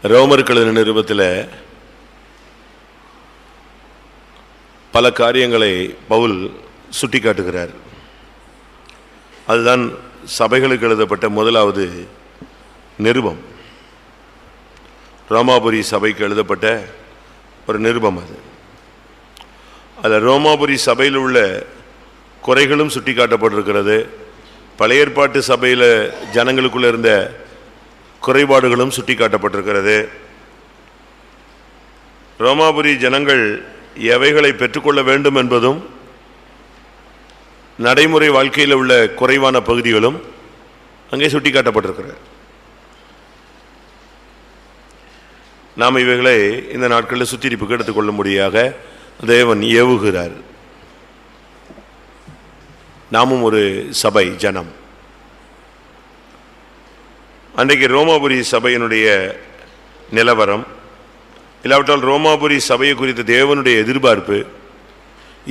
ரோமர்கள் நிருபத்தில் பல காரியங்களை பவுல் சுட்டி காட்டுகிறார். அதுதான் சபைகளுக்கு எழுதப்பட்ட முதலாவது நிருபம். ரோமாபுரி சபைக்கு எழுதப்பட்ட ஒரு நிருபம். அதில் ரோமாபுரி சபையில் உள்ள குறைகளும் சுட்டி காட்டப்பட்டிருக்கிறது. பழைய ஏற்பாட்டு சபையில் ஜனங்களுக்குள்ள இருந்த குறைபாடுகளும் சுட்டி காட்டப்பட்டிருக்கிறது. ரோமாபுரி ஜனங்கள் எவைகளை பெற்றுக்கொள்ள வேண்டும் என்பதும் நடைமுறை வாழ்க்கையில் உள்ள குறைவான பகுதிகளும் அங்கே சுட்டி காட்டப்பட்டிருக்கிறது. நாம் இவைகளை இந்த நாட்களில் சுத்திரிப்புக்கு எடுத்துக்கொள்ளும்படியாக தேவன் ஏவுகிறார். நாமும் ஒரு சபை ஜனம். அன்றைக்கு ரோமாபுரி சபையினுடைய நிலவரம், இல்லாவிட்டால் ரோமாபுரி சபையை குறித்த தேவனுடைய எதிர்பார்ப்பு,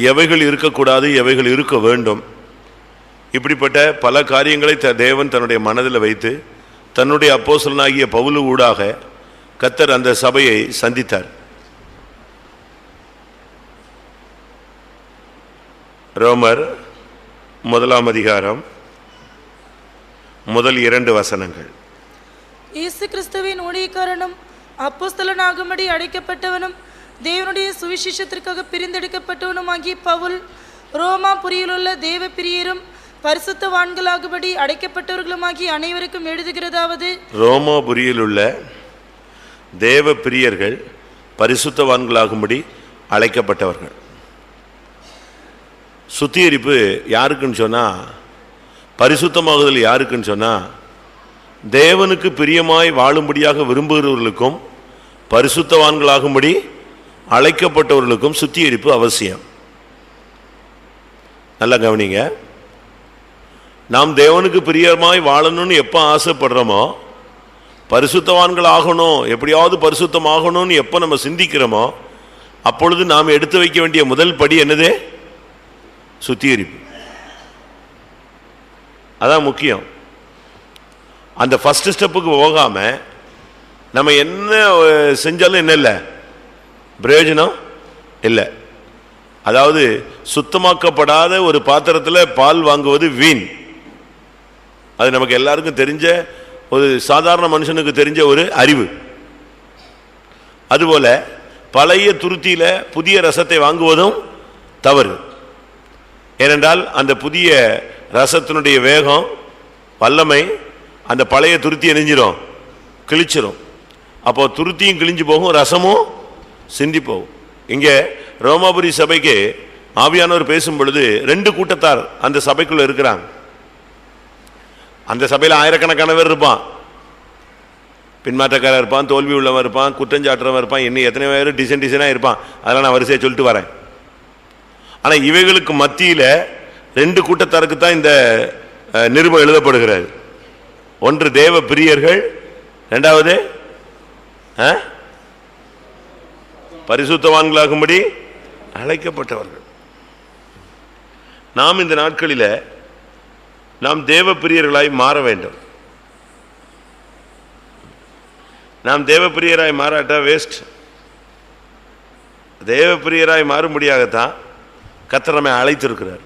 எவைகள் இருக்கக்கூடாது, எவைகள் இருக்க வேண்டும், இப்படிப்பட்ட பல காரியங்களை தேவன் தன்னுடைய மனதில் வைத்து தன்னுடைய அப்போஸ்தலனாகிய பவுல் ஊடாக கர்த்தர் அந்த சபையை சந்தித்தார். ரோமர் 1 அதிகாரம் முதல் 2 வசனங்கள். இயேசு கிறிஸ்துவின் ஊழியக்காரனும் அப்போஸ்தலனாகும்படி அழைக்கப்பட்டவனும் தேவனுடைய சுவிசேஷத்திற்காக பிரிந்தெடுக்கப்பட்டவனுமாகிய பவுல், ரோமாபுரியிலுள்ள தேவ பிரியரும் பரிசுத்தவான்களாகும்படி அழைக்கப்பட்டவர்களுமாகிய அனைவருக்கும் எழுதுகிறதாவது, ரோமாபுரியில் உள்ள தேவ பிரியர்கள் பரிசுத்தவான்களாகும்படி அழைக்கப்பட்டவர்கள். சுத்திகரிப்பு யாருக்குன்னு சொன்னா, பரிசுத்தமாகுதல் யாருக்குன்னு சொன்னா, தேவனுக்கு பிரியமாய் வாழும்படியாக விரும்புகிறவர்களுக்கும் பரிசுத்தவான்களாகும்படி அழைக்கப்பட்டவர்களுக்கும் சுத்திகரிப்பு அவசியம். நல்லா கவனிங்க. நாம் தேவனுக்கு பிரியமாய் வாழணும்னு எப்போ ஆசைப்படுறோமோ, பரிசுத்தவான்கள் ஆகணும், எப்படியாவது பரிசுத்தம் ஆகணும்னு எப்போ நம்ம சிந்திக்கிறோமோ, அப்பொழுது நாம் எடுத்து வைக்க வேண்டிய முதல் படி என்னது? சுத்திகரிப்பு. அதான் முக்கியம். அந்த ஃபர்ஸ்ட் ஸ்டெப்புக்கு போகாம நம்ம என்ன செஞ்சாலும் என்ன இல்லை, பிரயோஜனம் இல்லை. அதாவது சுத்தமாக்கப்படாத ஒரு பாத்திரத்தில் பால் வாங்குவது வீண். அது நமக்கு எல்லாருக்கும் தெரிஞ்ச, ஒரு சாதாரண மனுஷனுக்கு தெரிஞ்ச ஒரு அறிவு. அதுபோல பழைய துருத்தியில புதிய ரசத்தை வாங்குவதும் தவறு. ஏனென்றால் அந்த புதிய ரசத்தினுடைய வேகம், வல்லமை அந்த பழைய துருத்தி எரிஞ்சிரும், கிழிச்சிரும். அப்போ துருத்தியும் கிழிஞ்சு போகும், ரசமும் சிந்தி போகும். இங்கே ரோமாபுரி சபைக்கு ஆவியானவர் பேசும் பொழுது 2 கூட்டத்தார் அந்த சபைக்குள்ள இருக்கிறாங்க. அந்த சபையில் ஆயிரக்கணக்கான பேர் இருப்பான். பின்மாற்றக்காரர் இருப்பான், தோல்வி உள்ளவன் இருப்பான், குற்றஞ்சாட்டுறவன் இருப்பான், இன்னும் எத்தனை பேர் டிசைனாக இருப்பான். அதெல்லாம் நான் வரிசையை சொல்லிட்டு வரேன். ஆனால் இவைகளுக்கு மத்தியில் 2 கூட்டத்தாருக்கு தான் இந்த நிருபம் எழுதப்படுகிறது. ஒன்று தேவ பிரியர்கள், இரண்டாவது பரிசுத்தவான்களாகும்படி அழைக்கப்பட்டவர்கள். நாம் இந்த நாட்களில் நாம் தேவ பிரியர்களாய் மாற வேண்டும். நாம் தேவ பிரியராய் மாறாட்டா வேஸ்ட். தேவ பிரியராய் மாறும்படியாகத்தான் கர்த்தர் நம்மை அழைத்திருக்கிறார்.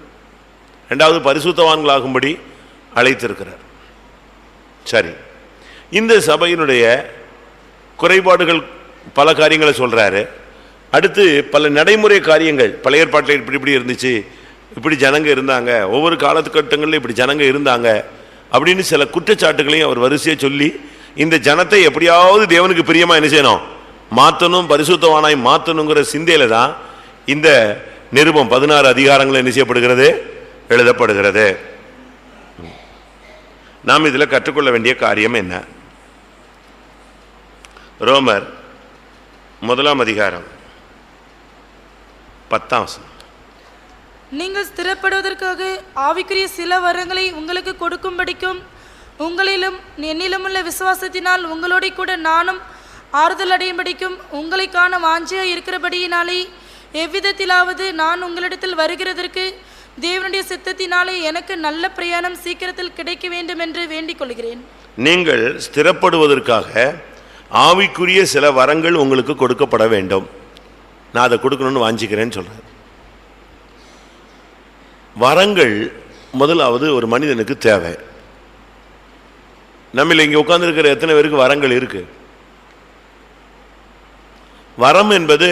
இரண்டாவது பரிசுத்தவான்களாகும்படி அழைத்திருக்கிறார். சரி, இந்த சபையினுடைய குறைபாடுகள் பல காரியங்களை சொல்றாரு. அடுத்து பல நடைமுறை காரியங்கள், பழைய ஏற்பாட்டில் இப்படி இப்படி இருந்துச்சு, இப்படி ஜனங்க இருந்தாங்க, ஒவ்வொரு காலத்துக்கட்டங்களில் இப்படி ஜனங்க இருந்தாங்க அப்படின்னு சில குற்றச்சாட்டுகளையும் அவர் வரிசையை சொல்லி இந்த ஜனத்தை எப்படியாவது தேவனுக்கு பிரியமா என்ன செய்யணும், மாற்றணும், பரிசுத்தவானாய் மாற்றணுங்கிற சிந்தையில தான் இந்த நிருபம் 16 அதிகாரங்கள் என்ன செய்யப்படுகிறது, எழுதப்படுகிறது. நாம் இதில் கற்றுக்கொள்ள வேண்டிய காரியம் என்ன? ரோமர் 1 அதிகாரம் 10 வசனம். நீங்கள் ஸ்திரப்படுவதற்காக ஆவிக்குரிய சில வரங்களை உங்களுக்கு கொடுக்கும்படிக்கும் உங்களிலும் என்னிலும் உள்ள விசுவாசத்தினால் உங்களோட கூட நானும் ஆறுதல் அடையும்படிக்கும் உங்களை காண வாஞ்சியாக இருக்கிறபடியினாலே எவ்விதத்திலாவது நான் உங்களிடத்தில் வருகிறதற்கு தேவனுடைய சித்தத்தினாலே எனக்கு நல்ல பிரயாணம் சீக்கிரத்தில் கிடைக்க வேண்டும் என்று வேண்டிக் கொள்கிறேன். நீங்கள் ஸ்திரப்படுவதற்காக ஆவிக்குரிய சில வரங்கள் உங்களுக்கு கொடுக்கப்பட வேண்டும். நான் அதை கொடுக்கணும்னு வாஞ்சிக்கிறேன்னு சொல்றேன். வரங்கள் முதலாவது ஒரு மனிதனுக்கு தேவை. நம்மள இங்க உட்கார்ந்து இருக்கிற எத்தனை பேருக்கு வரங்கள் இருக்கு? வரம் என்பது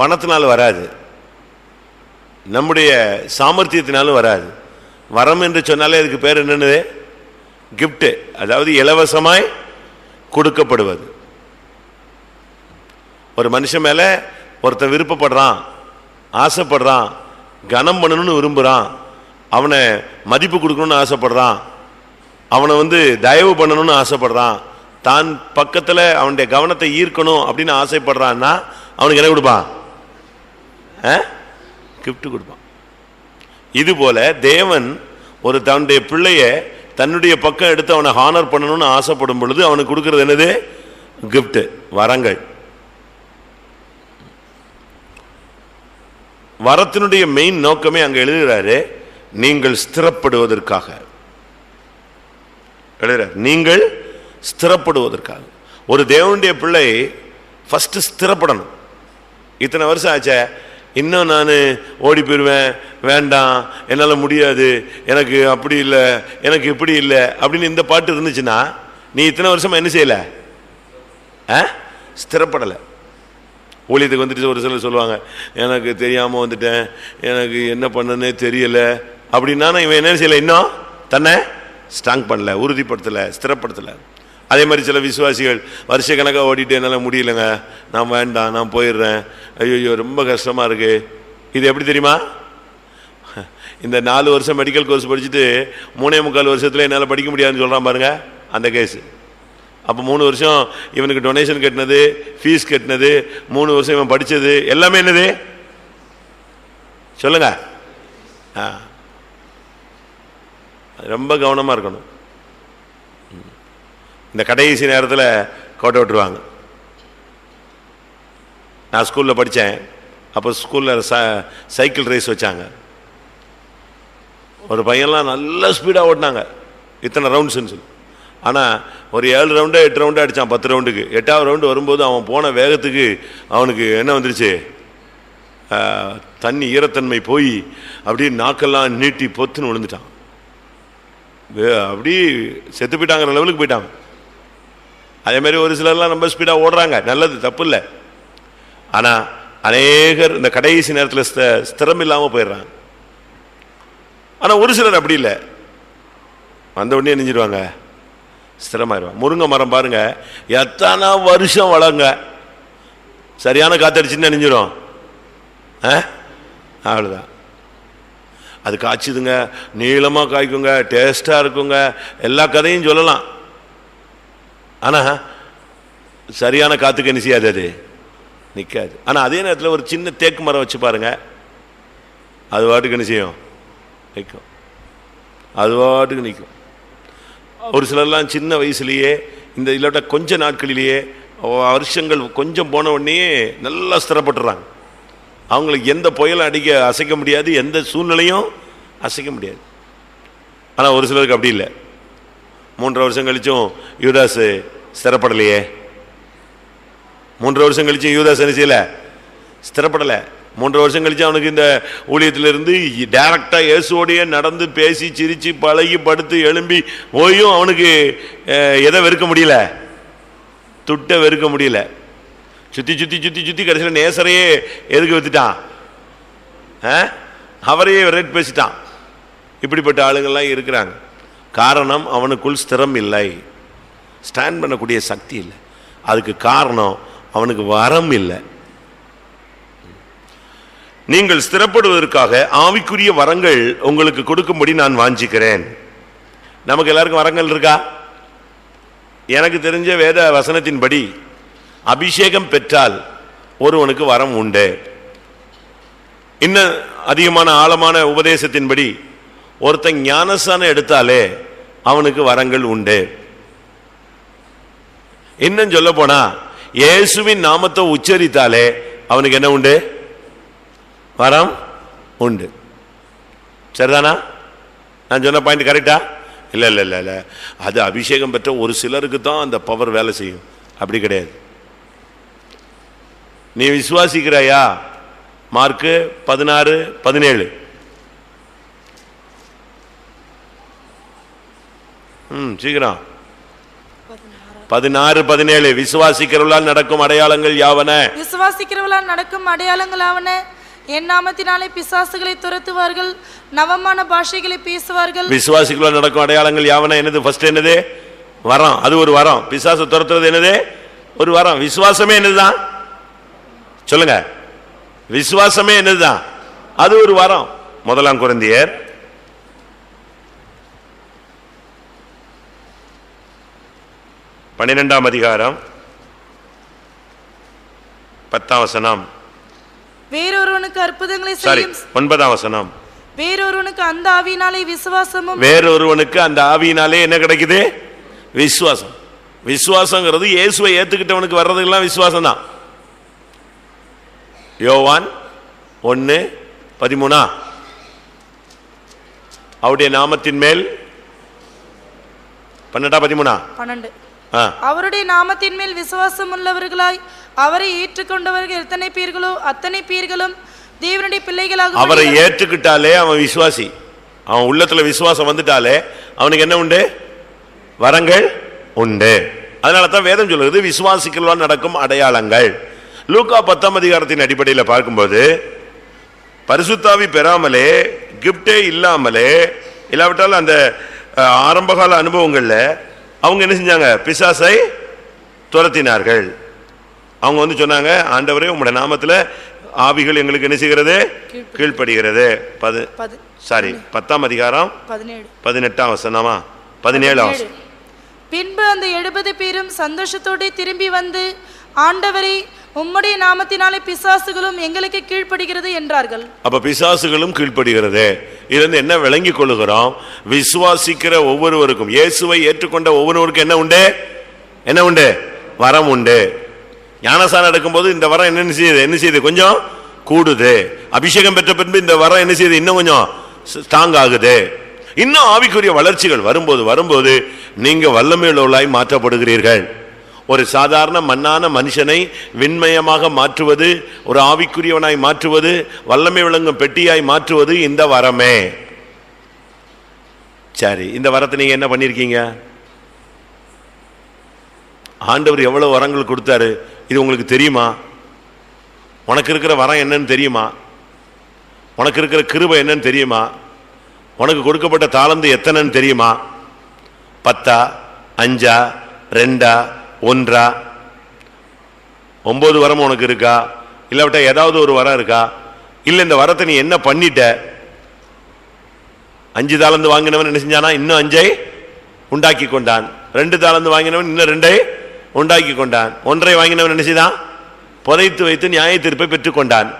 பணத்தினால் வராது, நம்முடைய சாமர்த்தியத்தினாலும் வராது. வரம் என்று சொன்னாலே அதுக்கு பேர் என்னன்னு? கிஃப்ட், அதாவது இலவசமாய் கொடுக்கப்படுவது. ஒரு மனுஷன் மேல ஒருத்தன் விருப்பப்படுறான், ஆசைப்படுறான், கனம் பண்ணணும்னு விரும்புறான், அவனை மதிப்பு கொடுக்கணும்னு ஆசைப்படுறான், அவனை தயவு பண்ணணும்னு ஆசைப்படுறான், தான் பக்கத்துல அவனுடைய கவனத்தை ஈர்க்கணும் அப்படின்னு ஆசைப்படுறான்னா அவனுக்கு என்ன கொடுப்பான்? கிஃப்ட் கொடுப்பான். இது போல தேவன் ஒரு தன்னுடைய பிள்ளைய தன்னுடைய பக்கம் எடுத்து அவனை ஹானர் பண்ணணும்னு ஆசைப்படும் பொழுது அவனுக்கு கொடுக்கிறது என்னது? கிஃப்ட், வரங்கள். வரத்தினுடைய மெயின் நோக்கமே அங்க எழுதுகிறாரு, நீங்கள் ஸ்திரப்படுவதற்காக எழுதுறார். நீங்கள் ஸ்திரப்படுவதற்காக. ஒரு தேவனுடைய பிள்ளை ஃபர்ஸ்ட் ஸ்திரப்படணும். இத்தனை வருஷம் ஆச்சே, இன்னும் நான் ஓடி போயிடுவேன், வேண்டாம், என்னால் முடியாது, எனக்கு அப்படி இல்லை, எனக்கு இப்படி இல்லை அப்படின்னு இந்த பாட்டு இருந்துச்சுன்னா நீ இத்தனை வருஷமா என்ன செய்யலை? ஸ்திரப்படலை. ஊழியத்துக்கு வந்துட்டு ஒரு சிலர் சொல்லுவாங்க, எனக்கு தெரியாமல் வந்துட்டேன், எனக்கு என்ன பண்ணனே தெரியலை அப்படின்னா இவன் என்ன செய்யலை? இன்னும் தன்னை ஸ்ட்ராங் பண்ணல, உறுதிப்படுத்தலை, ஸ்திரப்படுத்தலை. அதே மாதிரி சில விசுவாசிகள் வருஷ கணக்காக ஓடிட்டு என்னால் முடியலைங்க, நான் வேண்டாம், நான் போயிடுறேன், ஐயோ ரொம்ப கஷ்டமாக இருக்குது. இது எப்படி தெரியுமா? இந்த 4 வருஷம் மெடிக்கல் கோர்ஸ் படிச்சுட்டு 3.25 வருஷத்தில் என்னால் படிக்க முடியாதுன்னு சொல்கிறான் பாருங்க, அந்த கேஸு. அப்போ 3 வருஷம் இவனுக்கு டொனேஷன் கட்டினது, ஃபீஸ் கட்டினது, 3 வருஷம் இவன் படித்தது எல்லாமே என்னது சொல்லுங்க? ரொம்ப கவனமாக இருக்கணும். இந்த கடைசி நேரத்தில் கோட்டை விட்டுருவாங்க. நான் ஸ்கூலில் படித்தேன், அப்போ ஸ்கூலில் சைக்கிள் ரேஸ் வச்சாங்க. ஒரு பையன்லாம் நல்ல ஸ்பீடாக ஓட்டினாங்க, இத்தனை ரவுண்ட்ஸ்ன்னு சொல்லி. ஆனால் ஒரு 7 ரவுண்டு 8 ரவுண்டு அடித்தான் 10 ரவுண்டுக்கு. 8ஆவது ரவுண்டு வரும்போது அவன் போன வேகத்துக்கு அவனுக்கு என்ன வந்துருச்சு? தண்ணி ஈரத்தன்மை போய் அப்படியே நாக்கெல்லாம் நீட்டி பொத்துன்னு விழுந்துட்டான். அப்படி செத்து போயிட்டாங்கிற லெவலுக்கு போயிட்டாங்க. அதே மாதிரி ஒரு சிலர்லாம் ரொம்ப ஸ்பீடாக ஓடுறாங்க, நல்லது, தப்பு இல்லை. ஆனால் அநேகர் இந்த கடைசி நேரத்தில் ஸ்திரம் இல்லாமல் போயிடுறாங்க. ஆனால் ஒரு சிலர் அப்படி இல்லை, வந்த உடனே நெஞ்சிடுவாங்க, ஸ்திரமாயிருவாங்க. முருங்கை மரம் பாருங்க, எத்தனை வருஷம் வளங்க, சரியான காத்தடிச்சுன்னு நெஞ்சிடும், அவ்வளோதான். அது காய்ச்சுதுங்க, நீளமாக காய்க்குங்க, டேஸ்டாக இருக்குங்க, எல்லா கதையும் சொல்லலாம். ஆனால் சரியான காற்றுக்கு என்ன செய்யாது, அது நிற்காது. ஆனால் அதே நேரத்தில் ஒரு சின்ன தேக்கு மரம் வச்சு பாருங்க, அது வாட்டுக்கு என்ன செய்யும்? நிற்கும், அது வாட்டுக்கு நிற்கும். ஒரு சிலர்லாம் சின்ன வயசுலேயே இந்த இல்லாட்ட கொஞ்ச நாட்களிலேயே வருஷங்கள் கொஞ்சம் போன உடனே நல்லா ஸ்திரப்பட்டுறாங்க. அவங்களுக்கு எந்த புயலும் அசைக்க முடியாது, எந்த சூழ்நிலையும் அசைக்க முடியாது. ஆனால் ஒரு சிலருக்கு அப்படி இல்லை. 3 வருஷம் கழிச்சும் யூதாஸ் ஸ்திரப்படலையே, 3 வருஷம் கழிச்சும் யூதாஸ் என்ன செய்யலை? ஸ்திரப்படலை. 3 வருஷம் கழிச்சு அவனுக்கு இந்த ஊழியத்திலிருந்து டைரக்டா இயேசுவோடையே நடந்து பேசி சிரிச்சு பழகி படுத்து எழும்பி போயும் அவனுக்கு எதை வெறுக்க முடியல? துட்ட வெறுக்க முடியல. சுத்தி சுத்தி சுத்தி சுத்தி கடைசியில் நேசரையே எதுக்கு வித்துட்டான்? அவரையே ரேட் பேசிட்டான். இப்படிப்பட்ட ஆளுங்கள்லாம் இருக்கிறாங்க. காரணம், அவனுக்குள் ஸ்திரம் இல்லை, ஸ்டாண்ட் பண்ணக்கூடிய சக்தி இல்லை. அதுக்கு காரணம் அவனுக்கு வரம் இல்லை. நீங்கள் ஸ்திரப்படுவதற்காக ஆவிக்குரிய வரங்கள் உங்களுக்கு கொடுக்கும்படி நான் வாஞ்சிக்கிறேன். நமக்கு எல்லாருக்கும் வரங்கள் இருக்கா? எனக்கு தெரிஞ்ச வேத வசனத்தின்படி அபிஷேகம் பெற்றால் ஒருவனுக்கு வரம் உண்டு. இன்னும் அதிகமான ஆழமான உபதேசத்தின்படி ஒருத்தன் ஞானஸ்நானம் எடுத்தாலே அவனுக்கு வரங்கள் உண்டு. இன்னும் சொல்ல போனா இயேசுவின் நாமத்தை உச்சரித்தாலே அவனுக்கு என்ன உண்டு? வரம் உண்டு. சரிதானா? நான் சொன்ன பாயிண்ட் கரெக்டா? இல்ல இல்ல இல்ல இல்ல, அது அபிஷேகம் பெற்ற ஒரு சிலருக்கு தான் அந்த பவர் வேலை செய்யும், அப்படி கிடையாது. நீ விசுவாசிக்கிறாயா? மார்க்கு 16:17. சீக்கிரம் 16:17. விசுவாசிக்கிறவர்களால் நடக்கும் அடையாளங்கள் யாவன? விசுவாசிக்கிறவர்களால் நடக்கும் அடையாளங்கள் ஆவன. என் நாமத்தினாலே பிசாசுகளை துரத்துவார்கள், நவமான பாஷைகளை பேசுவார்கள். விசுவாசிகளால் நடக்கும் அடையாளங்கள் யாவன என்னது? ஃபர்ஸ்ட் என்னது? வரம். அது ஒரு வரம். பிசாசு துரத்துறது என்னது? ஒரு வரம். விசுவாசமே என்னதுதான்? சொல்லுங்க, விசுவாசமே என்னதுதான்? அது ஒரு வரம். 1 கொரிந்தியர் 12 அதிகாரம் 10 வேறொருவனுக்கு அற்புதங்களை செய்யும் 9 வேறொருவனுக்கு அந்த ஆவியினாலே விசுவாசமும். வேறொருவனுக்கு அந்த ஆவியினாலே என்ன கிடைக்குது? விசுவாசம். விசுவாசங்கிறது இயேசுவை ஏத்துக்கிட்டவனுக்கு வர்றதுக்கெல்லாம் விசுவாசம் தான். யோவான் 1:13 அவருடைய நாமத்தின் மேல் 12 அவருடைய நாமத்தின் மேல் விசுவாசம் உள்ளவர்களாய் அவரை ஏற்றுக்கொண்டவர்கள் எத்தனை பேர்களோ அத்தனை பேர்களும் தேவனுடைய பிள்ளைகளாக. அவரை ஏற்றுக்கிட்டாலே அவன் விசுவாசி. அவன் உள்ளத்துல விசுவாசம் வந்துட்டாலே அவனுக்கு என்ன உண்டு? வரங்கள் உண்டு. அதனால தான் வேதம் சொல்லுது விசுவாசிக்கலால் நடக்கும் அடையாளங்கள். லூக்கா 10 அதிகாரத்தின் அடிப்படையில் பார்க்கும்போது பரிசுத்தாவி பெறாமலே, கிப்டே இல்லாமலே, இல்லாவிட்டால் அந்த ஆரம்பகால அனுபவங்கள்ல அவங்க என்ன செஞ்சாங்க? பிசாசை துரத்தினார்கள். அவங்க வந்து சொன்னாங்க, ஆண்டவரே உம்முடைய நாமத்துல ஆவிகள் எங்களுக்கு என்ன செய்கிறது? கீழ்ப்படுகிறது. 10 அதிகாரம் 18 17. பின்பு அந்த 70 பேரும் சந்தோஷத்தோடு திரும்பி வந்து, ஆண்டவரே உம்முடைய நாமத்தினாலே பிசாசுகளும் எங்களுக்கு கீழ்ப்படுகிறது என்றார்கள். அப்ப பிசாசுகளும் கீழ்ப்படுகிறது. இதிலிருந்து என்ன விளங்கி கொள்ளுகிறோம்? விசுவாசிக்கிற ஒவ்வொருவருக்கும், இயேசுவை ஏற்றுக்கொண்ட ஒவ்வொருவருக்கும் என்ன உண்டு? என்ன உண்டு? வரம் உண்டு. ஞானஸ்நானம் எடுக்கும்போது இந்த வரம் என்ன செய்யுது? கொஞ்சம் கூடுது. அபிஷேகம் பெற்ற பின்பு இந்த வரம் என்ன செய்யுது? இன்னும் கொஞ்சம் ஸ்ட்ராங் ஆகுது. இன்னும் ஆவிக்குரிய வளர்ச்சிகள் வரும்போது நீங்க வல்லமையுள்ளவர்களாய் மாற்றப்படுகிறீர்கள். ஒரு சாதாரண மண்ணான மனுஷனை விண்மயமாக மாற்றுவது, ஒரு ஆவிக்குரியவனாய் மாற்றுவது, வல்லமை விளங்கும் பெட்டியாய் மாற்றுவது இந்த வரமே. சரி, இந்த வரத்தை நீங்க என்ன பண்ணிருக்கீங்க? ஆண்டவர் எவ்வளவு வரங்கள் கொடுத்தாரு, இது உங்களுக்கு தெரியுமா? உனக்கு இருக்கிற வரம் என்னன்னு தெரியுமா? உனக்கு இருக்கிற கிருபை என்னன்னு தெரியுமா? உனக்கு கொடுக்கப்பட்ட தாளந்து எத்தனைன்னு தெரியுமா? 10, 5, 2, 1? 9 வரம் உனக்கு இருக்கா? இல்லாவிட்டா ஏதாவது ஒரு வரம் இருக்கா? இல்ல இந்த வரத்தை நீ என்ன பண்ணிட்ட? 5 தாளந்து வாங்கினவன் என்ன செஞ்சானா? இன்னும் 5 உண்டாக்கி கொண்டான். 2 தாளந்து வாங்கினவன் இன்னும் 2 உண்டாக்கி கொண்டான். 1 வாங்கினவன் என்ன செய்தான்? புதைத்து வைத்து நியாய தீர்ப்பை பெற்றுக் கொண்டான்.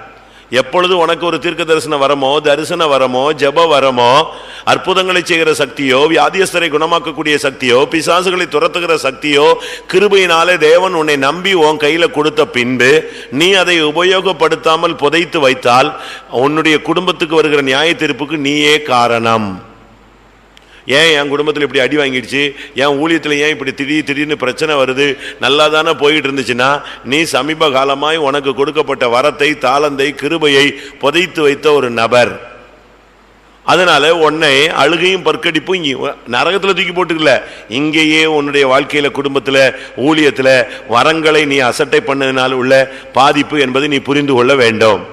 எப்பொழுது உனக்கு ஒரு தீர்க்க தரிசன வரமோ, தரிசன வரமோ, ஜெப வரமோ, அற்புதங்களை செய்கிற சக்தியோ, வியாதியஸ்தரை குணமாக்கக்கூடிய சக்தியோ, பிசாசுகளை துரத்துகிற சக்தியோ கிருபையினாலே தேவன் உன்னை நம்பி உன் கையில கொடுத்த பின்பு நீ அதை உபயோகப்படுத்தாமல் புதைத்து வைத்தால் உன்னுடைய குடும்பத்துக்கு வருகிற நியாய தீர்ப்புக்கு நீயே காரணம். ஏன் என் குடும்பத்தில் இப்படி அடி வாங்கிடுச்சு, என் ஊழியத்தில் ஏன் இப்படி திடீர்னு பிரச்சனை வருது? நல்லா தானே போயிட்டு இருந்துச்சுன்னா நீ சமீப காலமாய் உனக்கு கொடுக்கப்பட்ட வரத்தை, தாளந்தை, கிருபையை புதைத்து வைத்த ஒரு நபர். அதனால உன்னை அழுகையும் பற்கடிப்பும் நரகத்தில் தூக்கி போட்டுக்கல, இங்கேயே உன்னுடைய வாழ்க்கையில, குடும்பத்துல, ஊழியத்துல வரங்களை நீ அசட்டை பண்ணதுனால உள்ள பாதிப்பு என்பதை நீ புரிந்து கொள்ள வேண்டும்.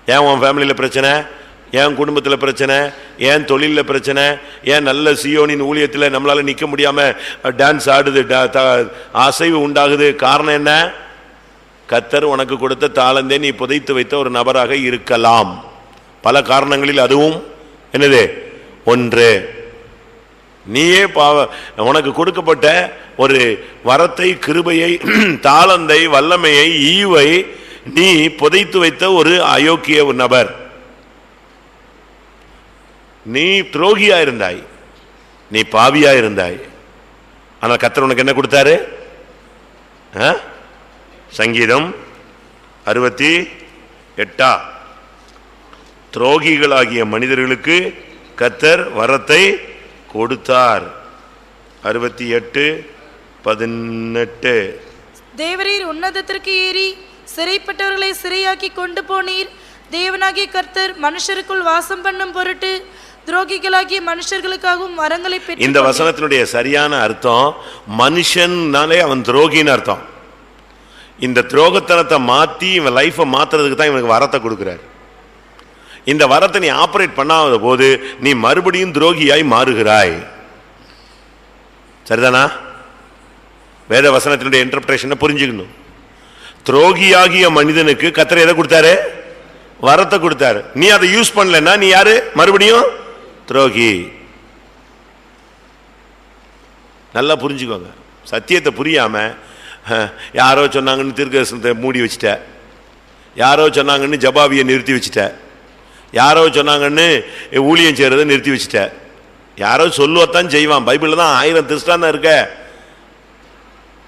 ஏன் உன் ஃபேமிலியில பிரச்சனை, ஏன் குடும்பத்தில் பிரச்சனை, ஏன் தொழிலில் பிரச்சனை, ஏன் நல்ல சியோனின் ஊழியத்தில் நம்மளால நிற்க முடியாம டான்ஸ் ஆடுது, அசைவு உண்டாகுது? காரணம் என்ன? கர்த்தர் உனக்கு கொடுத்த தாளந்தே நீ புதைத்து வைத்த ஒரு நபராக இருக்கலாம். பல காரணங்களில் அதுவும் என்னது? ஒன்று, நீயே உனக்கு கொடுக்கப்பட்ட ஒரு வரத்தை, கிருபையை, தாளந்தை, வல்லமையை, ஈவை நீ புதைத்து வைத்த ஒரு அயோக்கிய நபர், நீ துரோகியா இருந்தாய், நீ பாவியா இருந்தாய். ஆனால் கர்த்தர் உனக்கு என்ன கொடுத்தாரு? சங்கீதம் 68 துரோகிகளாகிய மனிதர்களுக்கு கர்த்தர் வரத்தை கொடுத்தார். 68:18 தேவரீர் உன்னதத்திற்கு ஏறி சிறைப்பட்டவர்களை சிறையாக்கி கொண்டு போனீர். தேவனாகிய கர்த்தர் மனுஷருக்குள் வாசம் பண்ணும் பொருட்டு துரோகிகளாகிய மனுஷர்களுக்காகவும் வரங்களை பெற்று. இந்த வசனத்தினுடைய சரியான அர்த்தம் மனுஷன்னாலே அவன் துரோகின்னு அர்த்தம். இந்த துரோகத்தனத்தை மாத்தி இவன் லைஃபை மாத்துறதுக்கு தான் இவனுக்கு வரத்தை கொடுக்கிறார். இந்த வரத்தை நீ ஆபரேட் பண்ணாத போது நீ மறுபடியும் துரோகியாய் மாறுகிறாய். சரிதானா? வேத வசனத்தினுடைய இன்டர்பிரேஷனை புரிஞ்சுக்கணும். துரோகியாகிய மனிதனுக்கு கர்த்தர் எதை கொடுத்தாரு? வரத்தை கொடுத்தாரு. நீ அதை யூஸ் பண்ணலன்னா நீ யாரு? மறுபடியும் துரோகி. நல்லா புரிஞ்சுக்கோங்க. சத்தியத்தை புரியாம யாரோ சொன்னாங்கன்னு தீர்க்கதரிசனத்தை மூடி வச்சுட்ட, யாரோ சொன்னாங்கன்னு ஜபாவியை நிறுத்தி வச்சுட்ட, யாரோ சொன்னாங்கன்னு ஊழியம் செய்யறதை நிறுத்தி வச்சுட்ட. யாரோ சொல்லுவத்தான் செய்வான். பைபிள்ல தான் 1000 திருஷ்டாந்தம் இருக்க.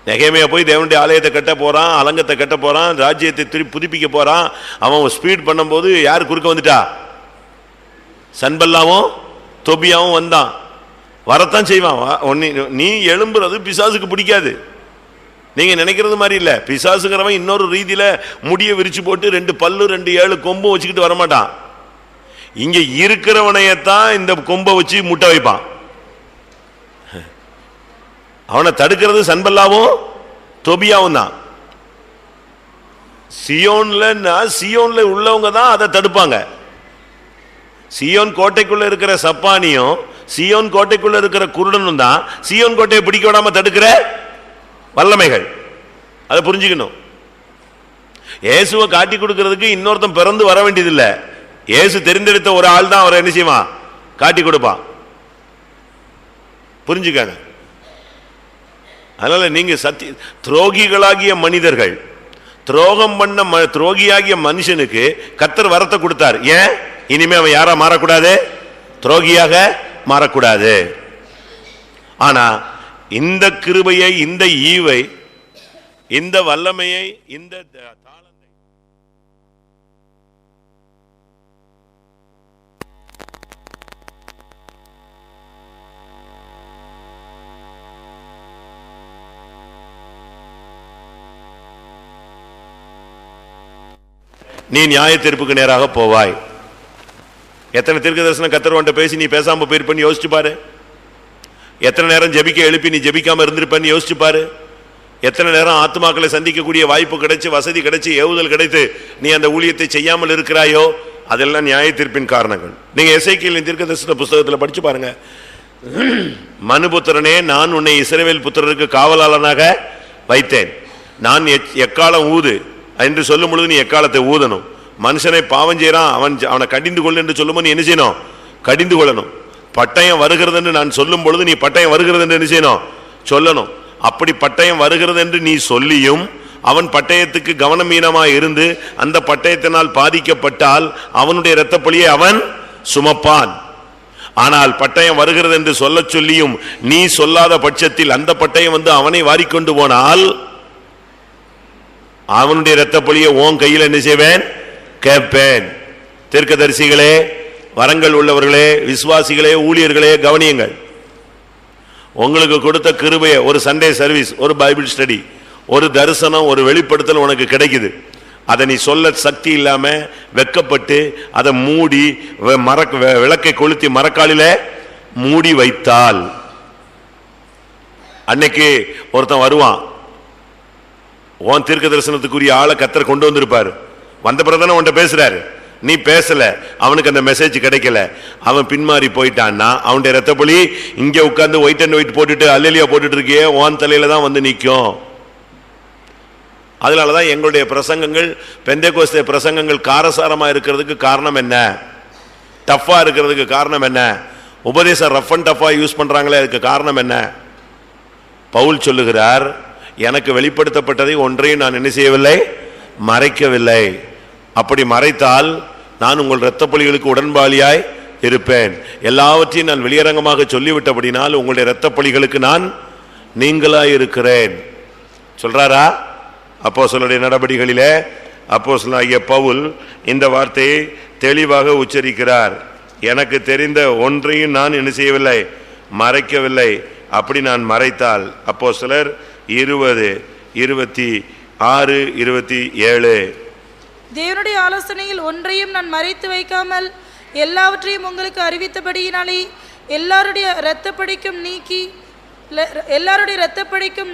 நெகேமியா போய் தேவனுடைய ஆலயத்தை கட்ட போறான், அலங்கத்தை கட்ட போறான், ராஜ்யத்தை புதுப்பிக்க போறான். அவன் ஸ்பீட் பண்ணும்போது யார் குறுக்க வந்துட்டா? சன்பல்லாவும் தொபியாவும் வந்தான். வரத்தான் செய்வான். நீ எழும்புறது பிசாசுக்கு பிடிக்காது. நீங்க நினைக்கிறது மாதிரி இல்ல. பிசாசுங்கிறவன் இன்னொரு ரீதியில முடிய விரிச்சு போட்டு 2 பல்லு 2 7 கொம்பும் வச்சுக்கிட்டு வரமாட்டான். இங்க இருக்கிறவனையத்தான் இந்த கொம்பை வச்சு முட்டை வைப்பான். அவனை தடுக்கிறது சன்பல்லாவும் தொபியாவும் தான். சியோன்ல உள்ளவங்க தான் அதை தடுப்பாங்க. சியோன் கோட்டைக்குள்ள இருக்கிற சப்பானியும் சியோன் கோட்டைக்குள்ள இருக்கிற குருடனும் தான் சியோன் கோட்டையை பிடிக்க விடாம தடுக்கிற வல்லமைகள். அதை புரிஞ்சுக்கணும். இயேசுவை காட்டி கொடுக்கிறதுக்கு இன்னொருத்தன் பிறந்து வர வேண்டியதில்லை. இயேசு தெரிந்தெடுத்த ஒரு ஆள் தான் அவரை என்ன செய்வான்? காட்டி கொடுப்பான். புரிஞ்சுக்காங்க. அதனால நீங்க துரோகிகளாகிய மனிதர்கள், துரோகம் பண்ண துரோகியாகிய மனுஷனுக்கு கர்த்தர் வரத்தை கொடுத்தார். ஏன்? இனிமே அவன் யாரா மாறக்கூடாது? துரோகியாக மாறக்கூடாது. ஆனா இந்த கிருபையை, இந்த ஈவை, இந்த வல்லமையை, இந்த தாளத்தை நீ நியாய தீர்ப்புக்கு நேராக போவாய். எத்தனை தீர்க்கதரிசனம் கர்த்தர் உன்கிட்ட பேசி நீ பேசாம போயிருப்பேன்னு யோசிச்சு பாரு. எத்தனை நேரம் ஜெபிக்க எழுப்பி நீ ஜெபிக்காம இருந்திருப்பேன்னு யோசிச்சு பாரு. எத்தனை நேரம் ஆத்துமாக்களை சந்திக்கக்கூடிய வாய்ப்பு கிடைச்சு, வசதி கிடைச்சு, ஏவுதல் கிடைத்து நீ அந்த ஊழியத்தை செய்யாமல் இருக்கிறாயோ, அதெல்லாம் நியாய தீர்ப்பின் காரணங்கள். நீங்க எசேக்கியேலின் தீர்க்கதரிசன புத்தகத்தில் படிச்சு பாருங்க. மனுபுத்திரனே, நான் உன்னை இஸ்ரவேல் புத்திரருக்கு காவலாளனாக வைத்தேன். நான் எக்காலம் ஊது என்று சொல்லும் பொழுது நீ எக்காலத்தை ஊதணும். மனுஷனை பாவம் செய்யறான், அவனை கடிந்து கொள்ளு என்று சொல்லும் போது நீ என்ன செய்யணும்? கடிந்து கொள்ளணும். பட்டயம் வருகிறது என்று நான் சொல்லும் பொழுது நீ பட்டயம் வருகிறது என்று என்ன செய்யணும்? சொல்லணும். அப்படி பட்டயம் வருகிறது என்று நீ சொல்லியும் அவன் பட்டயத்துக்கு கவனமீனமாக இருந்து அந்த பட்டயத்தினால் பாதிக்கப்பட்டால் அவனுடைய இரத்தப்பழியை அவன் சுமப்பான். ஆனால் பட்டயம் வருகிறது என்று சொல்ல சொல்லியும் நீ சொல்லாத பட்சத்தில் அந்த பட்டயம் வந்து அவனை வாரிக்கொண்டு போனால் அவனுடைய இரத்தப்பழியை உன் கையில் என்ன செய்வேன்? கேட்பேன். தீர்க்கதரிசிகளே, வரங்கள் உள்ளவர்களே, விசுவாசிகளே, ஊழியர்களே, கவனியுங்கள். உங்களுக்கு கொடுத்த கிருபையை, ஒரு சண்டே சர்வீஸ், ஒரு பைபிள் ஸ்டடி, ஒரு தரிசனம், ஒரு வெளிப்படுத்தல் உனக்கு கிடைக்குது. அதை நீ சொல்ல சக்தி இல்லாம வெக்கப்பட்டு அதை மூடி விளக்கை கொளுத்தி மரக்காலில மூடி வைத்தால் அன்னைக்கு ஒருத்தன் வருவான். உன் தீர்க்க தரிசனத்துக்குரிய ஆளை கர்த்தர் கொண்டு வந்திருப்பாரு. வந்த பிறகு உன்கிட்ட பேசுறாரு, நீ பேசல, அவனுக்கு அந்த மெசேஜ் கிடைக்கல, அவன் பின்மாறி போயிட்டான்னா அவனுடைய ரத்தப்பொலி இங்க உட்கார்ந்து ஒயிட் அண்ட் ஒயிட் போட்டுட்டு அல்லேலியா போட்டுட்டு இருக்கியே, உன் தலையில தான் வந்து நிற்கும். அதனாலதான் எங்களுடைய பிரசங்கங்கள், பெந்தேகோஸ்தே பிரசங்கங்கள் காரசாரமா இருக்கிறதுக்கு காரணம் என்ன? டஃபா இருக்கிறதுக்கு காரணம் என்ன? உபதேசம் ரஃப் அண்ட் டஃபா யூஸ் பண்றாங்களே, அதுக்கு காரணம் என்ன? பவுல் சொல்லுகிறார், எனக்கு வெளிப்படுத்தப்பட்டதை ஒன்றையும் நான் என்ன செய்யவில்லை, மறைக்கவில்லை. அப்படி மறைத்தால் நான் உங்கள் இரத்தப்பழிகளுக்கு உடன்பாளியாய் இருப்பேன். எல்லாவற்றையும் நான் வெளியரங்கமாக சொல்லிவிட்டபடினால் உங்களுடைய இரத்தப்பழிகளுக்கு நான் நீங்களாய் இருக்கிறேன் சொல்றாரா? அப்போஸ்தலருடைய நடபடிகளிலே அப்போஸ்தலனாகிய பவுல் இந்த வார்த்தையை தெளிவாக உச்சரிக்கிறார். எனக்கு தெரிந்த ஒன்றையும் நான் என்ன செய்யவில்லை, மறைக்கவில்லை. அப்படி நான் மறைத்தால் அப்போஸ்தலர் 20:26-27 தேவனுடைய ஆலோசனையில் ஒன்றையும் நான் மறைத்து வைக்காமல் எல்லாவற்றையும் உங்களுக்கு அறிவித்தபடியினாலே எல்லாருடைய இரத்தப்படிக்கும்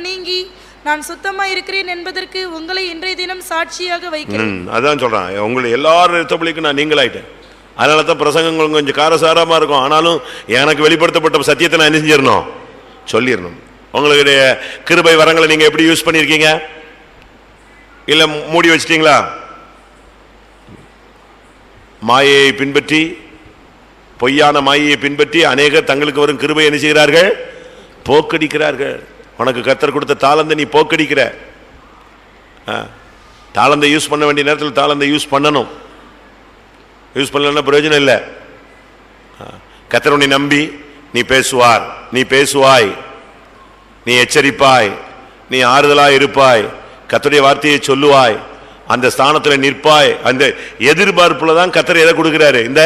நீங்கி நான் சுத்தமா இருக்கிறேன் என்பதற்கு உங்களை இன்றைய தினம் சாட்சியாக வைக்கிறேன். அதான் சொல்றேன், உங்களை எல்லாரும் இரத்தப்படிக்கும் நான் நீங்களாயிட்டேன். அதனால தான் பிரசங்கங்கள் கொஞ்சம் காரசாரமா இருக்கும். ஆனாலும் எனக்கு வெளிப்படுத்தப்பட்ட சத்தியத்தை நான் என்ன செஞ்சிடணும், சொல்லிடணும். உங்களுடைய கிருபை வரங்களை நீங்க எப்படி யூஸ் பண்ணிருக்கீங்க? இல்ல மூடி வச்சிட்டீங்களா? மாயையை பின்பற்றி, பொய்யான மாயையை பின்பற்றி அநேகர் தங்களுக்கு வரும் கிருபை என்ன செய்கிறார்கள், போக்கடிக்கிறார்கள். உனக்கு கர்த்தர் கொடுத்த தாளந்தை நீ போக்கடிக்கிற. தாளந்தை யூஸ் பண்ண வேண்டிய நேரத்தில் தாளந்தை யூஸ் பண்ணணும். யூஸ் பண்ணலன்னா பிரயோஜனம் இல்லை. கர்த்தர் உன்னை நம்பி நீ பேசுவார், நீ பேசுவாய், நீ எச்சரிப்பாய், நீ ஆறுதலாய் இருப்பாய், கர்த்தருடைய வார்த்தையை சொல்லுவாய், அந்த ஸ்தானத்தில் நிற்பாய். அந்த எதிர்பார்ப்புல தான் கர்த்தர் எதை கொடுக்கிறாரு, இந்த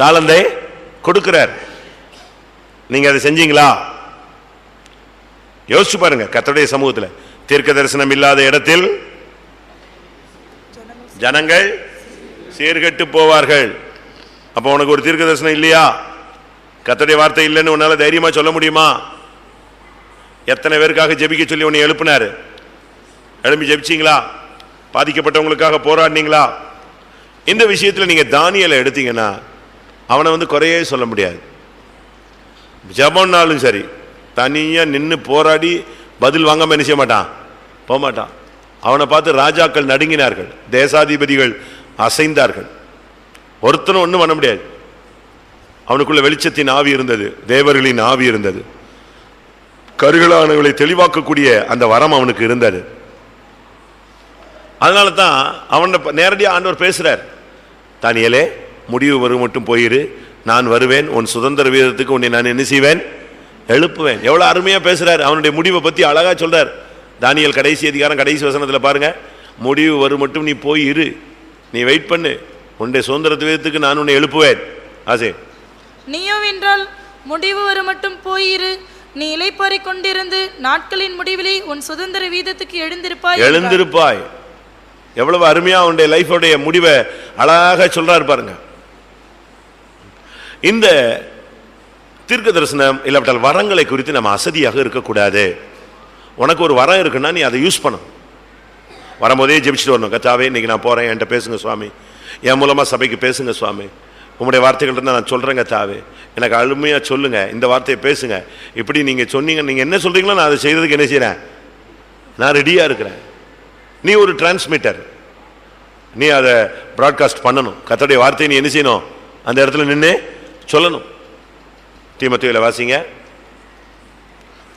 தாளந்தை கொடுக்கிறார். நீங்க அதை செஞ்சீங்களா? யோசிச்சு பாருங்க. கர்த்தருடைய சமூகத்தில் தீர்க்க தரிசனம் இல்லாத இடத்தில் ஜனங்கள் சீர்கெட்டு போவார்கள். அப்போ உனக்கு ஒரு தீர்க்க தரிசனம் இல்லையா? கர்த்தருடைய வார்த்தை இல்லைன்னு உன்னால தைரியமா சொல்ல முடியுமா? எத்தனை பேருக்காக ஜெபிக்க சொல்லி உன்னை எழுப்பினாரு? எழுப்பி ஜெபிச்சீங்களா? பாதிக்கப்பட்டவங்களுக்காக போராடினீங்களா? இந்த விஷயத்தில் நீங்க தானியேலை எடுத்தீங்கன்னா அவனை குறையே சொல்ல முடியாது. ஜெபம்னாலும் சரி, தனியா நின்று போராடி பதில் வாங்காம என்ன செய்ய மாட்டான், போக மாட்டான். அவனை பார்த்து ராஜாக்கள் நடுங்கினார்கள், தேசாதிபதிகள் அசைந்தார்கள். ஒருத்தனும் ஒன்றும் பண்ண முடியாது. அவனுக்குள்ள வெளிச்சத்தின் ஆவி இருந்தது, தேவர்களின் ஆவி இருந்தது, கருகலானவர்களை தெளிவாக்கக்கூடிய அந்த வரம் அவனுக்கு இருந்தது. அதனால தான் அவன் நேரடியாக ஆண்டவர் பேசுறார், தானியேலே முடிவு வரும் மட்டும் போயிரு, நான் வருவேன், உன் சுதந்திர வீதத்துக்கு உன்னை நான் என்ன செய்வேன், எழுப்புவேன். எவ்வளவு அருமையா பேசுறார். அவனுடைய முடிவை பத்தி அழகா சொல்றார். தானியேல் கடைசி அதிகாரம் கடைசி வசனத்தில் பாருங்க, முடிவு வரும் மட்டும் நீ போய் இரு, நீ வெயிட் பண்ணு, உன்னுடைய சுதந்திர வீதத்துக்கு நான் உன்னை எழுப்புவேன். ஆசே நீயோ என்றால் முடிவு வரும் மட்டும் போயிரு, நீ இளைப்பாறிக் கொண்டிருந்து நாட்களின் முடிவிலே உன் சுதந்திர வீதத்துக்கு எழுந்திருப்பாய். எவ்வளவு அருமையா அவனுடைய லைஃபோடைய முடிவை அழகாக சொல்றாரு பாருங்க. இந்த தீர்க்க தரிசனம் இல்லாவிட்டால் வரங்களை குறித்து நம்ம அசதியாக இருக்கக்கூடாது. உனக்கு ஒரு வரம் இருக்குன்னா நீ அதை யூஸ் பண்ணணும். வரும்போதே ஜெபிச்சுட்டு வரணும், கர்த்தாவே இன்னைக்கு நான் போறேன், என்கிட்ட பேசுங்க சுவாமி, என் மூலமா சபைக்கு பேசுங்க சுவாமி, உங்களுடைய வார்த்தைகள் இருந்தால் நான் சொல்றேங்க கர்த்தாவே, எனக்கு அருமையா சொல்லுங்க, இந்த வார்த்தையை பேசுங்க. இப்படி நீங்க சொன்னீங்க, நீங்க என்ன சொல்றீங்களோ நான் அதை செய்யறதுக்கு என்ன செய்யறேன், நான் ரெடியா இருக்கிறேன். நீ ஒரு டிரான்ஸ்மிட்டர், நீ அதை பிராட்காஸ்ட் பண்ணணும். கர்த்தருடைய வார்த்தையை நீ என்ன செய்யணும், அந்த இடத்துல நின்று சொல்லணும். தீமோத்தேயுவிலே வாசிங்க,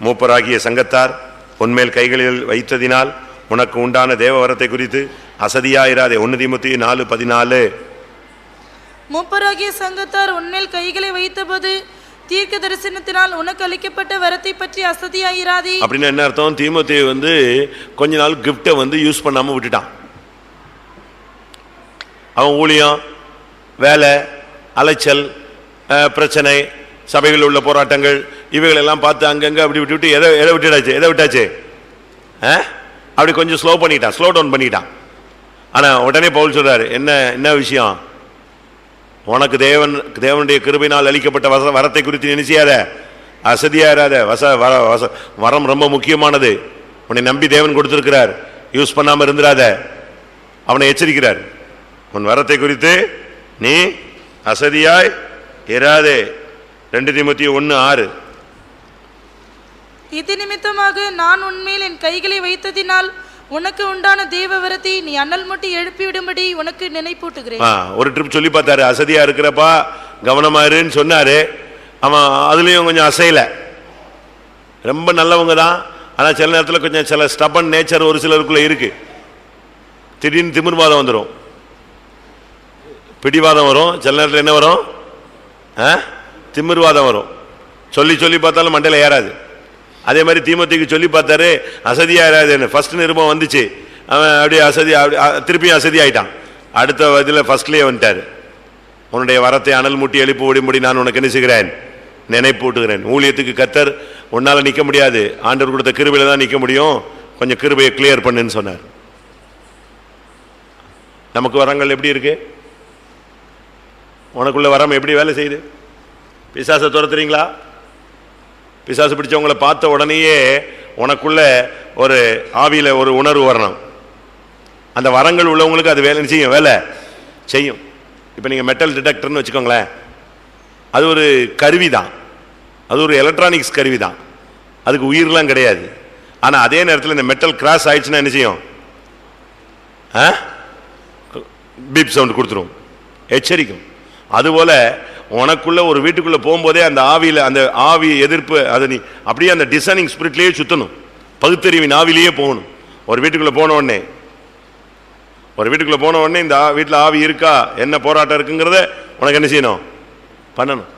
மூப்பராகிய சங்கத்தார் உன்மேல் கைகளில் வைத்ததினால் உனக்கு உண்டான தேவ வரத்தை குறித்து அசதியாயிராதே. 1 தீமோத்தேயு 4:14. மூப்பராகிய சங்கத்தார் உன்மேல் கைகளை வைத்தபோது தீர்க்க தரிசனத்தினால் உனக்கு அளிக்கப்பட்ட வரத்தை பற்றி அசதியாயிராதே. அப்படின்னு என்ன அர்த்தம்? தீமோத்தேயு கொஞ்ச நாள் கிஃப்டை யூஸ் பண்ணாம விட்டுட்டான். அவன் ஊழியம், வேலை, அலைச்சல், பிரச்சனை, சபைகளில் உள்ள போராட்டங்கள், இவைகள் எல்லாம் பார்த்து அங்கங்க அப்படி விட்டு எதை விட்டாச்சு அப்படி கொஞ்சம் ஸ்லோ டவுன் பண்ணிட்டான். ஆனா உடனே பவுல் சொல்றாரு, என்ன விஷயம், உனக்கு தேவனுடைய கிருபையினால் அளிக்கப்பட்ட வரத்தை குறித்து நினைச்சியாத, அசதியாராத. வரம் ரொம்ப முக்கியமானது. உன்னை நம்பி தேவன் கொடுத்திருக்கிறார், யூஸ் பண்ணாம இருந்துராத. அவனை எச்சரிக்கிறார், உன் வரத்தை குறித்து நீ அசதியாய் இராதே. 2 தீமோத்தேயு 1:6. இது நிமித்தமாக நான் உன்மேல் என் கைகளை வைத்ததினால் உனக்கு உண்டான தேவ வரத்தை நீ அனல் மூட்டி எழுப்பிவிடும்படி உனக்கு நினைப்பூட்டுகிறேன். ஒரு ட்ரிப் சொல்லி பார்த்தாரு, அசதியா இருக்கிறப்பா கவனமா இருன்னு சொன்னாரு. அவன் அதுலயும் கொஞ்சம் அசையல. ரொம்ப நல்லவங்க தான், ஆனா சில நேரத்தில் கொஞ்சம் சில ஸ்டபன் நேச்சர் ஒரு சிலருக்குள்ள இருக்கு. திடீர்னு திமிர்வாதம் வந்துடும், பிடிவாதம் வரும், சில நேரத்தில் என்ன வரும், திமிர்வாதம் வரும். சொல்லி சொல்லி பார்த்தாலும் மண்டையில் ஏறாது. அதே மாதிரி தீமோத்தேயுக்கு சொல்லி பார்த்தாரு, அசதியா ஏறாதுன்னு. ஃபர்ஸ்ட் நிருபம் வந்துச்சு, அவன் அப்படியே அசதி, திருப்பியும் அசதி ஆயிட்டான். அடுத்த இதில் ஃபர்ஸ்ட்லேயே வந்துட்டாரு, உன்னுடைய வரத்தை அனல் மூட்டி எழுப்பி ஓடிமுடி நான் உனக்கு என்ன செய்கிறேன், நினைப்பூட்டுகிறேன். ஊழியத்துக்கு கர்த்தர் உன்னால நிற்க முடியாது, ஆண்டவர் கொடுத்த கிருபையில தான் நிற்க முடியும், கொஞ்சம் கிருபையை கிளியர் பண்ணுன்னு சொன்னார். நமக்கு வரங்கள் எப்படி இருக்கு? உனக்குள்ள வரம் எப்படி வேலை செய்யுது? பிசாசை துரத்துறீங்களா? பிசாசு பிடிச்சவங்களை பார்த்த உடனேயே உனக்குள்ள ஒரு ஆவியில ஒரு உணர்வு வரணும். அந்த வரங்கள் உள்ளவங்களுக்கு அது வேலை செய்யும், வேலை செய்யும். இப்போ நீங்கள் மெட்டல் டிடெக்டர்னு வச்சுக்கோங்களேன், அது ஒரு கருவி தான், அது ஒரு எலக்ட்ரானிக்ஸ் கருவி தான், அதுக்கு உயிரெலாம் கிடையாது. ஆனால் அதே நேரத்தில் இந்த மெட்டல் கிராஸ் ஆயிடுச்சுன்னா என்ன செய்யும்? பீப் சவுண்ட் கொடுத்துரும், எச்சரிக்கும். அதுபோல உனக்குள்ள ஒரு வீட்டுக்குள்ள போகும்போதே அந்த ஆவியில் அந்த ஆவி எதிர்ப்பு அதை நீ அப்படியே அந்த டிசைனிங் ஸ்பிரிட்லேயே சுற்றணும், பகுத்தறிவின் ஆவிலேயே போகணும். ஒரு வீட்டுக்குள்ள போன உடனே இந்த வீட்டில் ஆவி இருக்கா, என்ன போராட்டம் இருக்குங்கிறத உனக்கு என்ன செய்யணும், பண்ணணும்.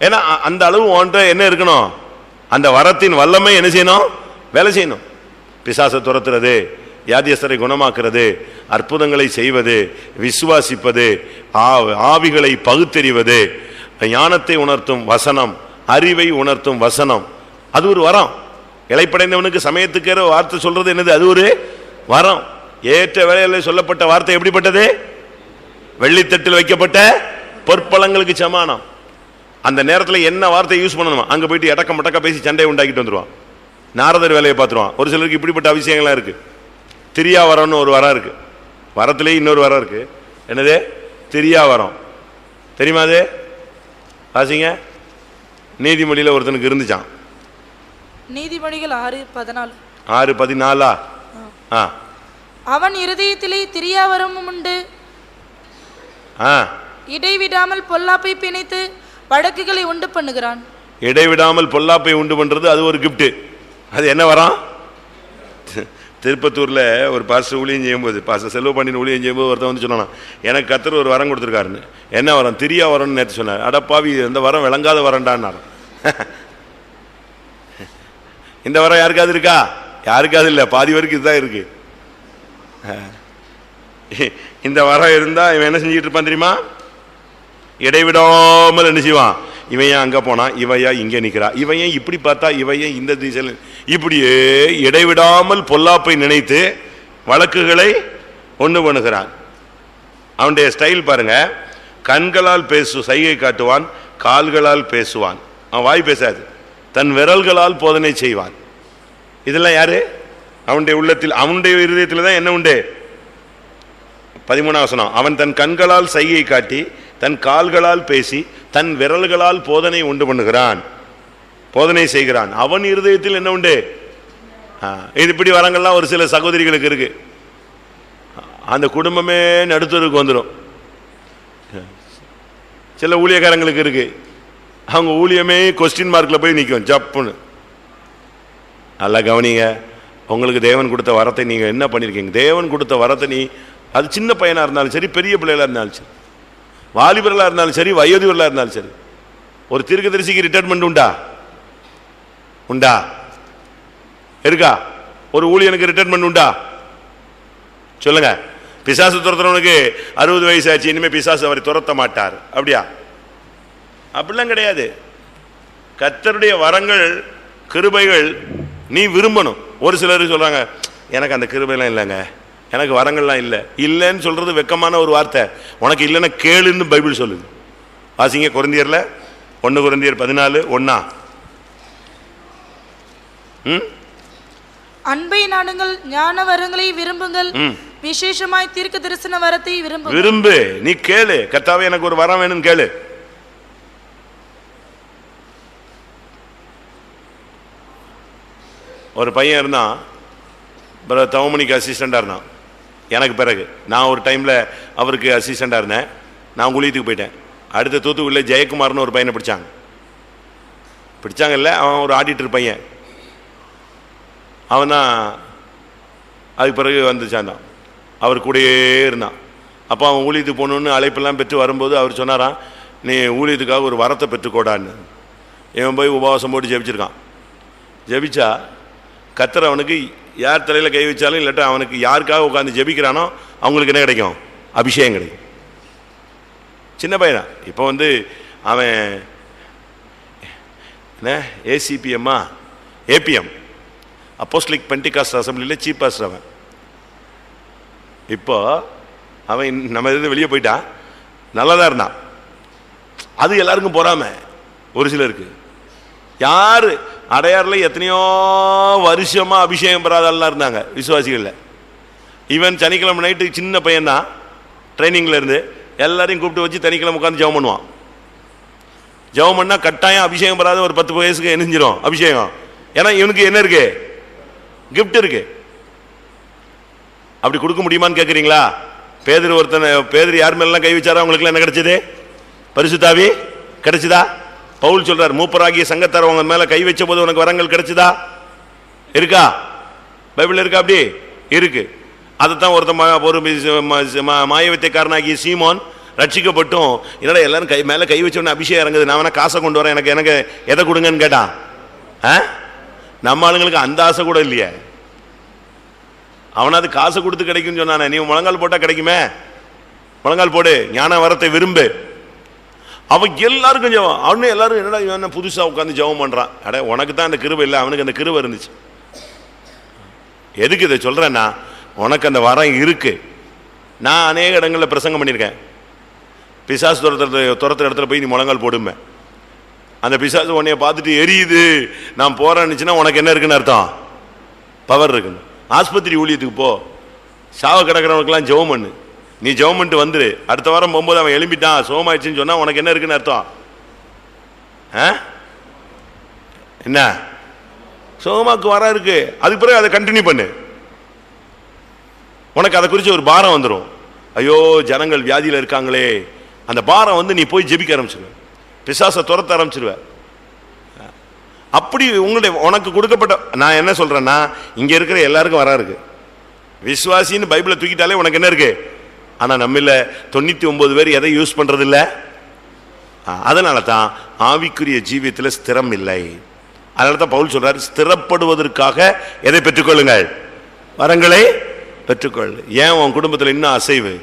ஏன்னா அந்த அளவு ஒன்றை என்ன இருக்கணும், அந்த வரத்தின் வல்லமை என்ன செய்யணும், வேலை செய்யணும். பிசாசை துரத்துறது, வியாதியஸ்தரை குணமாக்குறது, அற்புதங்களை செய்வது, விசுவாசிப்பது, ஆவிகளை பகுத்தறிவது, ஞானத்தை உணர்த்தும் வசனம், அறிவை உணர்த்தும் வசனம், அது ஒரு வரம். இளைப்படைந்தவனுக்கு சமயத்துக்கேற வார்த்தை சொல்றது என்னது, அது ஒரு வரம். ஏற்ற வேளையில் சொல்லப்பட்ட வார்த்தை எப்படிப்பட்டது? வெள்ளித்தட்டில் வைக்கப்பட்ட பொற்பழங்களுக்கு சமானம். அந்த நேரத்தில் என்ன வார்த்தை யூஸ் பண்ணணுமா, அங்க போயிட்டு எடக்க மட்டக்க பேசி சண்டையை உண்டாக்கிட்டு வந்துருவான், நாரதர் வேலையை பார்த்துருவான். ஒரு சிலருக்கு இப்படிப்பட்ட விஷயங்கள்லாம் இருக்கு. திரியா வரம்னு ஒரு வரம் இருக்கு, வரத்திலேயே இன்னொரு வரம் இருக்கு. என்னது? திரியா வரம். தெரியுமா? அது வாசிங்க. நீதிமொழியில் ஒருத்தனுக்கு இருந்துச்சான். நீதிமொழிகள் 6:14. 6:14. அவன் இருதயத்திலே திரியாவரமும் உண்டு, இடைவிடாமல் பொல்லாப்பை பிணைத்து வழக்குகளை உண்டு பண்ணுகிறான். இடைவிடாமல் பொல்லாப்பை உண்டு பண்றது அது ஒரு கிஃப்ட். அது என்ன வரம்? திருப்பத்தூர்ல ஒரு பாஸ்டர் ஊழியம் செய்யும்போது, பாஸ்டர் செல்வ பாண்டியன் ஊழியம் செய்யும்போது ஒருத்தன் வந்து சொன்னான், எனக்கு கர்த்தர் ஒரு வரம் கொடுத்துருக்காருன்னு. என்ன வரம்? திரியா வரம்னு நேற்று சொன்னார். அடப்பாவி, இந்த வரம் விளங்காத வரண்டான்னாரு. இந்த வரம் யாருக்காவது இருக்கா? யாருக்காவது இல்லை, பாதி வரைக்கும் இதுதான் இருக்கு. இந்த வரம் இருந்தா இவன் என்ன செஞ்சுட்டு இருப்பான் தெரியுமா? இடைவிடாமல் என்ன செய்வான், இவன் ஏன் அங்க போனா, இவையா இங்க நிக்கிறா, இவன் ஏன் இப்படி பார்த்தா, இவன் ஏன் இந்த திசையில், இப்படியே இடைவிடாமல் பொல்லாப்பை நினைத்து வழக்குகளை ஒன்று பண்ணுகிறான். அவனுடைய ஸ்டைல் பாருங்க, கண்களால் சைகை காட்டுவான், கால்களால் பேசுவான். அவன் வாய் பேசாது, தன் விரல்களால் போதனை செய்வான். இதெல்லாம் யாரு? அவனுடைய உள்ளத்தில், அவனுடைய இருதயத்தில் தான் என்ன உண்டு? 13ஆம் வசனம், அவன் தன் கண்களால் சைகை காட்டி, தன் கால்களால் பேசி, தன் விரல்களால் போதனை உண்டு பண்ணுகிறான், போதனை செய்கிறான். அவன் இருதயத்தில் என்ன உண்டு? இது இப்படி வரங்கள்லாம் ஒரு சில சகோதரிகளுக்கு இருக்கு. அந்த குடும்பமே நடுத்தருக்கு வந்துடும். சில ஊழியக்காரங்களுக்கு இருக்கு, அவங்க ஊழியமே கொஸ்டின் மார்க்ல போய் நிற்கும் ஜப்புன்னு. நல்லா கவனிங்க, உங்களுக்கு தேவன் கொடுத்த வரத்தை நீங்க என்ன பண்ணிருக்கீங்க? தேவன் கொடுத்த வரத்தை நீ, அது சின்ன பையனா இருந்தாலும் சரி, பெரிய பிள்ளைகளா இருந்தாலும் சரி, வாலிபர்களா இருந்தாலும் சரி, வயோதிபர்களா இருந்தாலும் சரி, ஒரு தீர்க்கதரிசிக்கு ரிட்டையர்மெண்ட் உண்டா? உண்டா? இருக்கா? ஒரு ஊழியனுக்கு ரிட்டையர்மெண்ட் உண்டா? சொல்லுங்க. பிசாசு துரத்துறவனுக்கு 60 வயசு ஆச்சு, இனிமே பிசாசு அவரை துரத்த மாட்டார், அப்படியா? அப்படிலாம் கிடையாது. கர்த்தருடைய வரங்கள், கிருபைகள் நீ விரும்பணும். ஒரு சிலர் சொல்றாங்க, எனக்கு அந்த கிருபைலாம் இல்லைங்க, எனக்கு வரங்கள்லாம் இல்லை. இல்லைன்னு சொல்றது வெக்கமான ஒரு வார்த்தை. உனக்கு இல்லைன்னா கேளுன்னு பைபிள் சொல்லுது. வாசிங்க கொரிந்தியர்ல 1 கொரிந்தியர் 14:1. அன்பை நாடுங்கள், ஞான வரங்களை விரும்புங்கள், விசேஷமாய் தீர்க்க தரிசன வரத்தை விரும்பு. நீ கேளு, கர்த்தாவே எனக்கு ஒரு வரம் வேணும்னு கேளு. ஒரு பையன் இருந்தான், தவமணிக்கு அசிஸ்டண்டாக இருந்தான். எனக்கு பிறகு நான் ஒரு டைமில் அவருக்கு அசிஸ்டண்டாக இருந்தேன். நான் ஊழியத்துக்கு போயிட்டேன். அடுத்த தூத்துக்குடியில் ஜெயக்குமார்னு ஒரு பையனை பிடிச்சாங்கல்ல, அவன் ஒரு ஆடிட்டர் பையன். அவன் தான் அதுக்கு பிறகு வந்துச்சான் தான். அவர் கூடயே இருந்தான். அப்போ அவன் ஊழியத்துக்கு போகணுன்னு அழைப்பெல்லாம் பெற்று வரும்போது அவர் சொன்னாராம், நீ ஊழியத்துக்காக ஒரு வரத்தை பெற்றுக்கோடான்னு. இவன் போய் உபவாசம் போட்டு ஜெபிச்சிருக்கான். ஜெபிச்சா கர்த்தர் அவனுக்கு யார் தலையில் கை வச்சாலும் இல்லாட்டா அவனுக்கு யாருக்காக உட்காந்து ஜெபிக்கிறானோ அவங்களுக்கு என்ன கிடைக்கும்? அபிஷேகம் கிடைக்கும். சின்ன பையன். இப்போ அவன் என்ன ஏசிபிஎம்மா ஏபிஎம் அப்போஸ்தலிக் பெண்டிகாஸ்ட் அசம்பிளியில் சீஃப் பாஸ்டர். அவன் இப்போ அவன் நம்ம இருந்து வெளியே போயிட்டான். நல்லா தான் இருந்தான். அது எல்லாருக்கும் போறாம ஒரு சிலருக்கு. யார் அடையாறில் எத்தனையோ வருஷமா அபிஷேகம் பெறாதெல்லாம் இருந்தாங்க விசுவாசிகளில். இவன் சனிக்கிழமை நைட்டு சின்ன பையன் தான், ட்ரைனிங்கில் இருந்து எல்லாரையும் கூப்பிட்டு வச்சு சனிக்கிழமை உட்காந்து ஜெபம் பண்ணுவான். ஜெபம் பண்ணால் கட்டாயம் அபிஷேகம் பெறாத ஒரு 10 வயசுக்கு எரிஞ்சிடும் அபிஷேகம். ஏன்னா இவனுக்கு என்ன இருக்கு? கிஃப்ட் இருக்கு. அப்படி கொடுக்க முடியுமான்னு கேட்குறீங்களா? பேதுரு யார் மேலாம் கை வச்சாரோ அவங்களுக்குலாம் என்ன கிடைச்சது? பரிசுத்த ஆவி கிடைச்சதா? பவுல் சொல்றார், மூப்பராகிய சங்கத்தார் அவங்க மேல கை வச்ச போது உனக்கு வரங்கள் கிடைச்சதா? இருக்கா? பைபிள் இருக்கா? அப்படி இருக்கு. அதைத்தான் ஒரு மாயவித்தைக்காரனாகிய சீமோன் ரட்சிக்கப்பட்டும் என்னடா எல்லாரும் மேல கை வச்சோன்னு அபிஷேகம் இறங்குது, நான் வேணா காசை கொண்டு வரேன், எனக்கு எதை கொடுங்கன்னு கேட்டான். நம்ம ஆளுங்களுக்கு அந்த ஆசை கூட இல்லையே. அவனாவது காசை கொடுத்து கிடைக்கும்னு சொன்னானே, நீ முழங்கால் போட்டா கிடைக்குமே, முழங்கால் போடு, ஞான வரத்தை விரும்பு. அவன் எல்லாருக்கும் ஜெபம். அவனு எல்லாரும் என்னடா இவன் புதுசாக உட்காந்து ஜெபம் பண்ணுறான். அட உனக்கு தான் அந்த கிருபை இல்லை, அவனுக்கு அந்த கிருபை இருந்துச்சு. எதுக்கு இதை சொல்கிறேன்னா, உனக்கு அந்த வரம் இருக்கு. நான் அநேக இடங்களில் பிரசங்கம் பண்ணியிருக்கேன். பிசாசு துரத்துற இடத்துல போய் நீ முழங்கால் போடுமே, அந்த பிசாசு உன்னைய பார்த்துட்டு எரியுது, நான் போறேன்னுச்சுன்னா உனக்கு என்ன இருக்குன்னு அர்த்தம்? பவர் இருக்குன்னு. ஆஸ்பத்திரி ஊழியத்துக்கு போ, சாவ கிடக்கிறவனுக்கெல்லாம் ஜெபம் பண்ணு. நீ ஜெபம் பண்ணிட்டு வந்துரு. அடுத்த வாரம் போகும்போது அவன் எழும்பிட்டான் சோமாயிடுச்சுன்னு சொன்னா உனக்கு என்ன இருக்குன்னு அர்த்தம்? என்ன சோமாக்கு வர இருக்கு. அதுக்கு பிறகு அதை கண்டினியூ பண்ணு. உனக்கு அதை குறித்து ஒரு பாரம் வந்துடும். ஐயோ ஜனங்கள் வியாதியில் இருக்காங்களே, அந்த பாரம் நீ போய் ஜெபிக்க ஆரம்பிச்சிருவ, பிசாசை துரத்த ஆரம்பிச்சிருவ. அப்படி உனக்கு கொடுக்கப்பட்ட, நான் என்ன சொல்றேன்னா, இங்க இருக்கிற எல்லாருக்கும் வரா இருக்கு. விசுவாசின்னு பைபிளை தூக்கிட்டாலே உனக்கு என்ன இருக்கு? ஆனா நம்ம 99 பேர் எதை யூஸ் பண்றது இல்லை. அதனால தான் ஆவிக்குரிய ஜீவியத்தில் ஸ்திரம் இல்லை. அதனால தான் பவுல் சொல்றாரு, ஸ்திரப்படுவதற்காக எதை பெற்றுக்கொள்ளுங்கள்? வரங்களை பெற்றுக்கொள். ஏன் உன் குடும்பத்தில் இன்னும் அசைவு?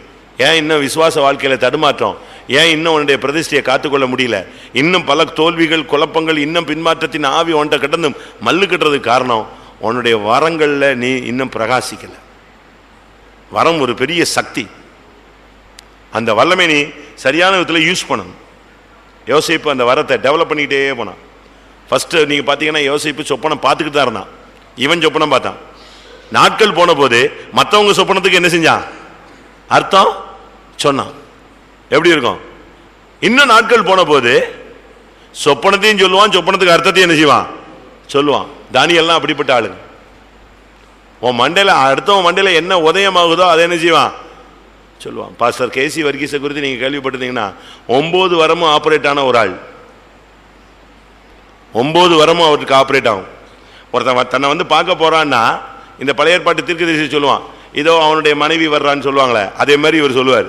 ஏன் இன்னும் விசுவாச வாழ்க்கையில தடுமாற்றம்? ஏன் இன்னும் உன்னுடைய பிரதிஷ்டையை காத்துக்கொள்ள முடியல? இன்னும் பல தோல்விகள், குழப்பங்கள், இன்னும் பின்மாற்றத்தின் ஆவி உன்கிட்ட கிடந்து மல்லு கட்டுறதுக்கு காரணம் உன்னுடைய வரங்கள்ல நீ இன்னும் பிரகாசிக்கல. வரம் ஒரு பெரிய சக்தி. அந்த வல்லமை நீ சரியான விதத்தில் யூஸ் பண்ணணும். யோசிப்பு அந்த வரத்தை டெவலப் பண்ணிக்கிட்டே போனான். ஃபர்ஸ்ட் நீங்க பாத்தீங்கன்னா யோசிப்பு சொப்பனம் பார்த்துக்கிட்டு தான் இருந்தான். இவன் சொப்பனம் பார்த்தான். நாட்கள் போன போது மற்றவங்க சொப்பனத்துக்கு என்ன செஞ்சான்? அர்த்தம் சொன்னான். எப்படி இருக்கும்? இன்னும் நாட்கள் போன போது சொப்பனத்தையும் சொல்லுவான், சொப்பனத்துக்கு அர்த்தத்தையும் என்ன செய்வான்? சொல்லுவான். தானியெல்லாம் அப்படிப்பட்ட ஆளுங்க. உன் மண்டையில அடுத்தவன் மண்டையில என்ன உதயமாகுதோ அதை என்ன செய்வான்? சொல்லுவான். பாஸ்டர் கேசி வர்கீஸை குறித்து நீங்க கேள்விப்பட்டிருந்தீங்கன்னா 9 வரமும் ஆபரேட் ஆன ஒரு ஆள். 9 வரமும் அவருக்கு ஆபரேட் ஆகும். ஒருத்தன் தன்னை பார்க்க போறான்னா இந்த பழைய ஏற்பாட்டு தீர்க்கதரிசி சொல்லுவான், இதோ அவனுடைய மனைவி வர்றான்னு சொல்லுவாங்களே, அதே மாதிரி இவர் சொல்லுவார்.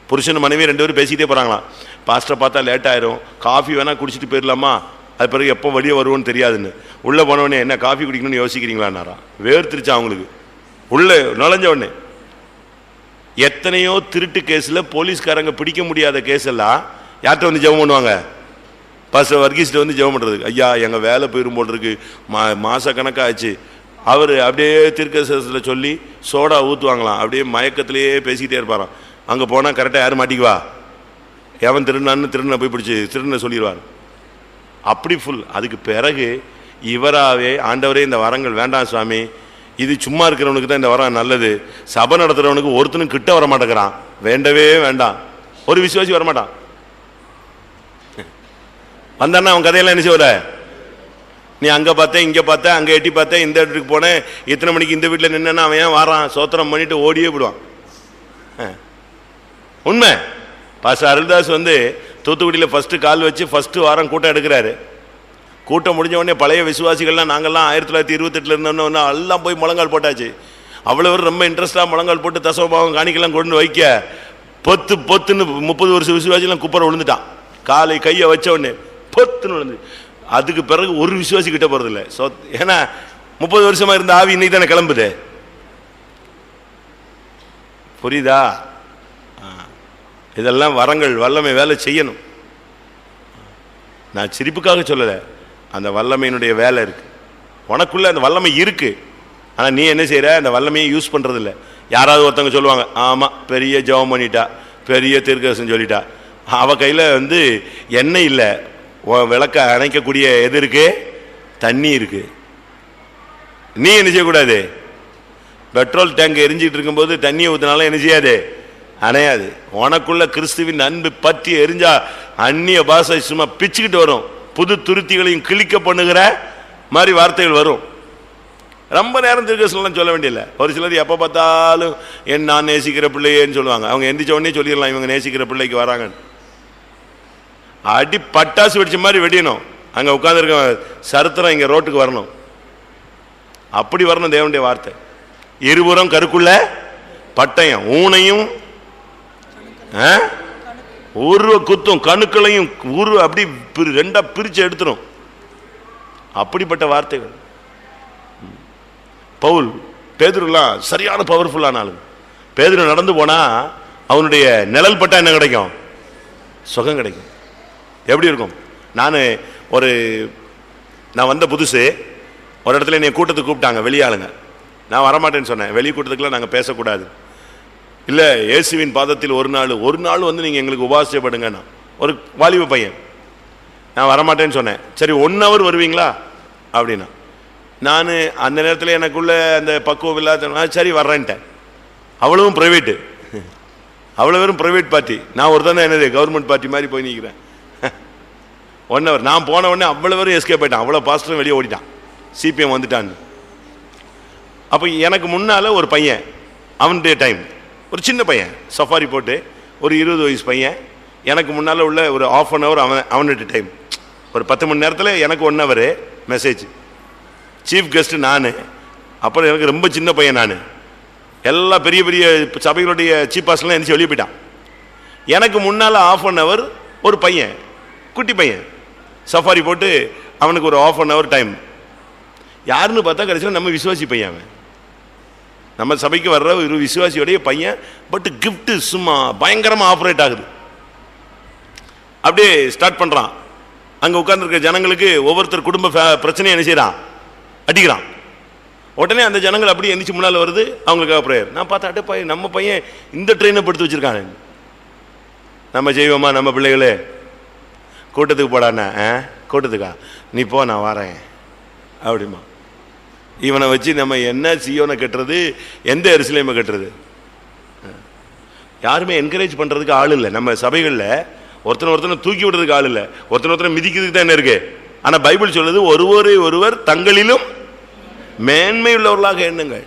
புருஷன் மனைவி 2 பேரும் பேசிக்கிட்டே போறாங்களாம். பாஸ்டரை பார்த்தா லேட் ஆயிரும், காஃபி வேணா குடிச்சிட்டு போயிடலாமா, அது பிறகு எப்போ வெளியே வருவோன்னு தெரியாதுன்னு. உள்ள போனவொடனே என்ன காஃபி குடிக்கணும்னு யோசிக்கிறீங்களான்னாரா? வேர்த்திருச்சா அவங்களுக்கு. உள்ள நுழைஞ்ச உடனே எத்தனையோ திருட்டு கேஸ்ல போலீஸ்காரங்க பிடிக்க முடியாத கேஸ் எல்லாம் யார்கிட்ட ஜெபம் பண்ணுவாங்க? பாஸ்டர் வர்கீஸ்ட்டு ஜெபம் பண்றதுக்கு. ஐயா எங்க வேலை போயிரும் போல் இருக்கு, மாச கணக்காச்சு. அவர் அப்படியே தீர்க்கதரிசனத்தில் சொல்லி சோடா ஊற்றுவாங்களாம். அப்படியே மயக்கத்திலேயே பேசிக்கிட்டே இருப்பாராம். அங்கே போனால் கரெக்டாக யாரும் மாட்டிக்குவா, எவன் திருடனான்னு போய் பிடிச்சி திருடனை சொல்லிடுவார். அப்படி ஃபுல். அதுக்கு பிறகு இவராகவே, ஆண்டவரே இந்த வரங்கள் வேண்டாம் சுவாமி, இது சும்மா இருக்கிறவனுக்கு தான் இந்த வரம் நல்லது, சபை நடத்துகிறவனுக்கு ஒருத்தனும் கிட்ட வர மாட்டேங்கிறான், வேண்டவே வேண்டாம். ஒரு விசுவாசி வரமாட்டான். வந்தான்னா அவன் கதையெல்லாம் என்ன செய்வர, நீ அங்கே பார்த்தேன் இங்கே பார்த்தேன் அங்கே எட்டி பார்த்தேன் இந்த இடத்துக்கு போனேன் இத்தனை மணிக்கு இந்த வீட்டில் நின்னா அவன் ஏன் வாரான், சோத்திரம் பண்ணிட்டு ஓடியே விடுவான். உண்மை. பாஸ்டர் அருள்தாஸ் தூத்துக்குடியில் ஃபர்ஸ்ட் கால் வச்சு ஃபர்ஸ்ட் வாரம் கூட்டம் எடுக்கிறாரு. கூட்டம் முடிஞ்ச உடனே பழைய விசுவாசிகள்லாம் நாங்கள்லாம் 1928 இருந்தோன்னு எல்லாம் போய் முழங்கால் போட்டாச்சு. அவ்வளோ ரொம்ப இன்ட்ரெஸ்டாக முழங்கால் போட்டு தசவபாவம் காணிக்கலாம் கொண்டு வைக்க பொத்துன்னு 30 வருஷம் விசுவாசிலாம் குப்பரை விழுந்துட்டான். காலை கையை வச்ச உடனே பொத்துன்னு விழுந்து. அதுக்கு பிறகு ஒரு விசுவாசி கிட்ட போறதில்ல. ஏன்னா 30 வருஷமா இருந்த ஆவி இன்னைக்கு தானே கிளம்புது. புரியுதா? இதெல்லாம் வரங்கள், வல்லமை வேலை செய்யணும். நான் சிரிப்புக்காக சொல்லலை, அந்த வல்லமையினுடைய வேலை இருக்கு உனக்குள்ள. அந்த வல்லமை இருக்கு, ஆனா நீ என்ன செய்யற? அந்த வல்லமையை யூஸ் பண்றது இல்லை. யாராவது ஒருத்தவங்க சொல்லுவாங்க, ஆமா பெரிய ஜெபம் பண்ணிட்டா, பெரிய தீர்க்கதரிசனம் சொல்லிட்டா, அவ கையில எண்ணெய் இல்லை, விளக்க அணைக்கக்கூடிய எது இருக்கு? தண்ணி இருக்கு. நீ என்ன செய்யக்கூடாது? பெட்ரோல் டேங்க் எரிஞ்சிட்டு இருக்கும்போது தண்ணியை ஊத்தினாலும் என்ன செய்யாது? அணையாது. உனக்குள்ள கிறிஸ்துவின் அன்பு பற்றி எரிஞ்சா அந்நிய பாஷை சும்மா பிச்சுக்கிட்டு வரும். புது துருத்திகளையும் கிழிக்க பண்ணுகிற மாதிரி வார்த்தைகள் வரும். ரொம்ப நேரம் தீர்க்கதரிசனம் சொல்ல வேண்டியதில்ல. ஒரு சிலர் எப்போ பார்த்தாலும் நான் நேசிக்கிற பிள்ளையேன்னு சொல்லுவாங்க. அவங்க எந்திரிச்ச உடனே சொல்லிடலாம் இவங்க நேசிக்கிற பிள்ளைக்கு வராங்க. அடி பட்டாசு வெடிச்ச மாதிரி வெடியணும். அங்கே உட்காந்துருக்க சரித்திரம் இங்கே ரோட்டுக்கு வரணும். அப்படி வரணும் தேவனுடைய வார்த்தை. இருபுறம் கருக்குள்ள பட்டயம் ஊனையும் உருவ குத்தும் கணுக்களையும் அப்படி ரெண்டா பிரிச்சு எடுத்துரும். அப்படிப்பட்ட வார்த்தைகள். பவுல், பேதுருலாம் சரியான பவர்ஃபுல்லான ஆளு. பேதுரு நடந்து போனா அவனுடைய நிழல் பட்டா என்ன கிடைக்கும்? சுகம் கிடைக்கும். எப்படி இருக்கும்? நான் வந்த புதுசு ஒரு இடத்துல என்னை கூட்டத்துக்கு கூப்பிட்டாங்க, வெளியாளுங்க. நான் வரமாட்டேன்னு சொன்னேன். வெளி கூட்டத்துக்குலாம் நாங்கள் பேசக்கூடாது. இல்லை, இயேசுவின் பாதத்தில் ஒரு நாள் நீங்கள் எங்களுக்கு உபாசியப்படுங்கன்னா. ஒரு வாலிப பையன். நான் வரமாட்டேன்னு சொன்னேன். சரி 1 hour வருவீங்களா அப்படின்னா. நான் அந்த நேரத்தில் எனக்குள்ள அந்த பக்குவம் இல்லாத, சரி வர்றேன்ட்டேன். அவ்வளவும் ப்ரைவேட்டு, அவ்வளோ வெறும் ப்ரைவேட் பார்ட்டி. நான் ஒரு தானே என்னது கவர்மெண்ட் பார்ட்டி மாதிரி போய் நிற்கிறேன். 1 hour நான் போன உடனே அவ்வளோ வரும் எஸ்கேப் ஆயிட்டான். அவ்வளோ பாஸ்டரும் வெளியே ஓடிட்டான். சிபிஎம் வந்துட்டான்னு. அப்போ எனக்கு முன்னால் ஒரு பையன், அவனுடைய டைம், ஒரு சின்ன பையன் சஃபாரி போட்டு ஒரு 20 வயசு பையன். எனக்கு முன்னால் உள்ள ஒரு 1/2 hour அவனுடைய டைம். ஒரு 10 மணி நேரத்தில் எனக்கு 1 hour மெசேஜ். சீஃப் கெஸ்ட் நான். அப்புறம் எனக்கு ரொம்ப சின்ன பையன். நான் எல்லா பெரிய பெரிய சபைகளுடைய சீஃப் பாஸ்டர்லாம் எந்திரிச்சு வெளியே போயிட்டான். எனக்கு முன்னால் 1/2 hour ஒரு பையன், குட்டி பையன் சஃபாரி போட்டு அவனுக்கு ஒரு 1/2 hour டைம். யாருன்னு பார்த்தா கடைசியில் நம்ம விசுவாசி பையன். நம்ம சபைக்கு வர்ற ஒரு விசுவாசியோடைய பையன். பட் கிஃப்ட் சும்மா பயங்கரமாக ஆப்ரேட் ஆகுது. அப்படியே ஸ்டார்ட் பண்ணுறான். அங்கே உட்கார்ந்துருக்க ஜனங்களுக்கு ஒவ்வொருத்தர் குடும்ப பிரச்சனையை என்ன செய்கிறான்? அடிக்கிறான். உடனே அந்த ஜனங்கள் அப்படி எந்திரிச்சு முன்னால் வருது, அவங்களுக்காக ப்ரேயர். நான் பார்த்தா அட்டை பையன், நம்ம பையன் இந்த ட்ரெயினை படுத்து வச்சுருக்காங்க. நம்ம செய்வோமா? நம்ம பிள்ளைகளே கூட்டத்துக்கு போடாண்ணா. கூட்டத்துக்கா? நீ போ, நான் வரேன் அப்படிமா. இவனை வச்சு நம்ம என்ன சியோனை கட்டுறது, எந்த எருசலேமை கட்டுறது? யாருமே என்கரேஜ் பண்ணுறதுக்கு ஆள் இல்லை. நம்ம சபைகளில் ஒருத்தனை தூக்கி விடுறதுக்கு ஆள் இல்லை. ஒருத்தனை மிதிக்கிறதுக்கு தான் என்ன இருக்கு. ஆனால் பைபிள் சொல்லுது, ஒருவர் தங்களிலும் மேன்மை உள்ளவர்களாக எண்ணுங்கள்,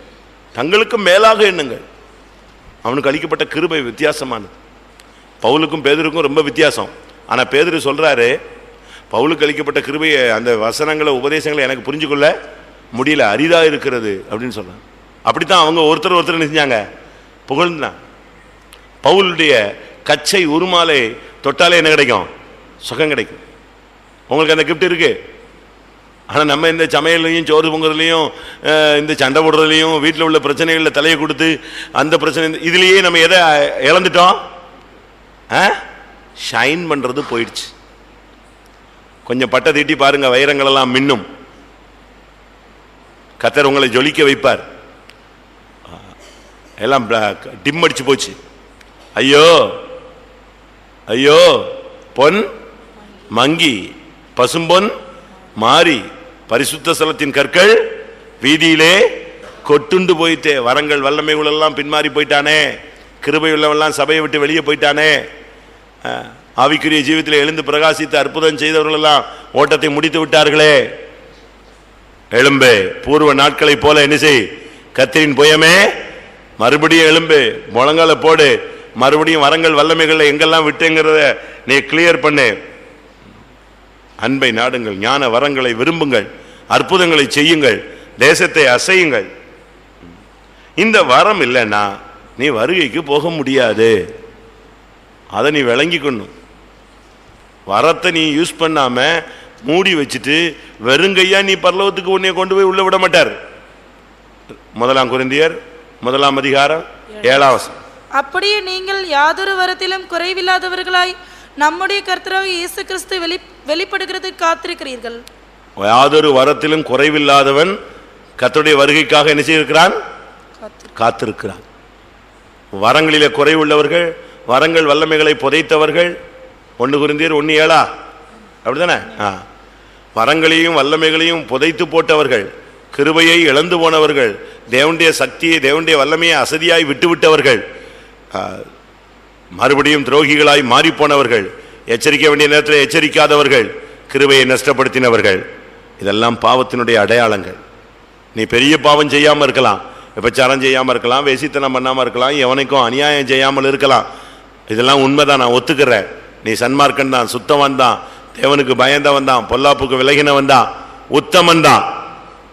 தங்களுக்கு மேலாக எண்ணுங்கள். அவனுக்கு அளிக்கப்பட்ட கிருபை வித்தியாசமானது. பவுலுக்கும் பேதுருக்கும் ரொம்ப வித்தியாசம். ஆனால் பேதுரு சொல்றாரு, பவுலுக்கு அளிக்கப்பட்ட கிருபையை, அந்த வசனங்களை உபதேசங்களை எனக்கு புரிஞ்சுக்கொள்ள முடியல, அரிதா இருக்கிறது அப்படின்னு சொல்றாங்க. அப்படித்தான் அவங்க ஒருத்தர் செஞ்சாங்க, புகழ்ந்தான். பவுலுடைய கச்சை உருமாலை தொட்டாலே என்ன கிடைக்கும்? சுகம் கிடைக்கும். உங்களுக்கு அந்த கிஃப்ட் இருக்கு. ஆனால் நம்ம இந்த சமையல்லையும் சோறு பொங்குறதுலையும் இந்த சண்டை போடுறதுலையும் வீட்டில் உள்ள பிரச்சனைகளில் தலையை கொடுத்து அந்த பிரச்சனை இதுலேயே நம்ம எதை இழந்துட்டோம்? ஷைன் பண்ணுறது போயிடுச்சு. கொஞ்சம் பட்டை தீட்டி பாருங்க, வைரங்களெல்லாம் மின்னும். கர்த்தர் உங்களை ஜொலிக்க வைப்பார். எல்லாம் டிம் அடிச்சு போச்சு. ஐயோ ஐயோ, பொன் மங்கி பசும்பொன் மாறி பரிசுத்த ஸ்தலத்தின் கற்கள் வீதியிலே கொட்டுண்டு போயிட்டே. வரங்கள் வல்லமைகள் எல்லாம் பின்மாறி போயிட்டானே. கிருபை உள்ளவெல்லாம் சபையை விட்டு வெளியே போயிட்டானே. ஆவிக்குரிய ஜீவிதத்தில் எழுந்து பிரகாசித்து அற்புதம் செய்தவர்கள் எல்லாம் ஓட்டத்தை முடித்து விட்டார்களே. எழும்பு, பூர்வ நாட்களை போல என்ன செய், கர்த்தரின் புயமே மறுபடியும் எழும்பு, முழங்கால போடு, மறுபடியும் வரங்கள் வல்லமைகள் எங்கெல்லாம் விட்டுங்கிறத நீ கிளியர் பண்ணு. அன்பை நாடுங்கள், ஞான வரங்களை விரும்புங்கள், அற்புதங்களை செய்யுங்கள், தேசத்தை அசையுங்கள். இந்த வரம் இல்லைன்னா நீ வருகைக்கு போக முடியாது. அதை நீ விளங்கிக்கணும். வரத்தை நீ யூஸ் பண்ணாம மூடி வச்சுட்டு வெறுங்கையா நீ பரலோகத்துக்கு உன்னை கொண்டு போய் உள்ள விட மாட்டார். 1 கொரிந்தியர் 1 அதிகாரம் 7 வசனம். அப்படியே நீங்கள் யாதொரு வரத்திலும் குறைவில்லாதவர்களாய் நம்முடைய கர்த்தராகிய இயேசு கிறிஸ்து வெளிப்படுகிறது காத்திருக்கிறீர்கள். யாதொரு வரத்திலும் குறைவில்லாதவன் கர்த்தருடைய வருகைக்காக என்ன செய்திருக்கிறான்? காத்திருக்கிறான். வரங்களிலே குறைவுள்ளவர்கள், வரங்கள் வல்லமைகளை புதைத்தவர்கள். 1 கொரிந்தியர் 1:7 அப்படிதானே? வரங்களையும் வல்லமைகளையும் புதைத்து போட்டவர்கள், கிருபையை இழந்து போனவர்கள், தேவனுடைய சக்தியை தேவனுடைய வல்லமையை அசதியாய் விட்டுவிட்டவர்கள், மறுபடியும் துரோகிகளாய் மாறிப்போனவர்கள், எச்சரிக்க வேண்டிய நேரத்தில் எச்சரிக்காதவர்கள், கிருபையை நஷ்டப்படுத்தினவர்கள். இதெல்லாம் பாவத்தினுடைய அடையாளங்கள். நீ பெரிய பாவம் செய்யாமல் இருக்கலாம், விபச்சாரம் செய்யாமல் இருக்கலாம், வேசித்தனம் பண்ணாமல் இருக்கலாம், எவனுக்கும் அநியாயம் செய்யாமல் இருக்கலாம். இதெல்லாம் உண்மைதான், நான் ஒத்துக்கிறேன். நீ சன்மார்க்கன் தான், சுத்தவன் தான், தேவனுக்கு பயந்தவன் தான், பொல்லாப்புக்கு விலகினவன் தான், உத்தமன் தான்,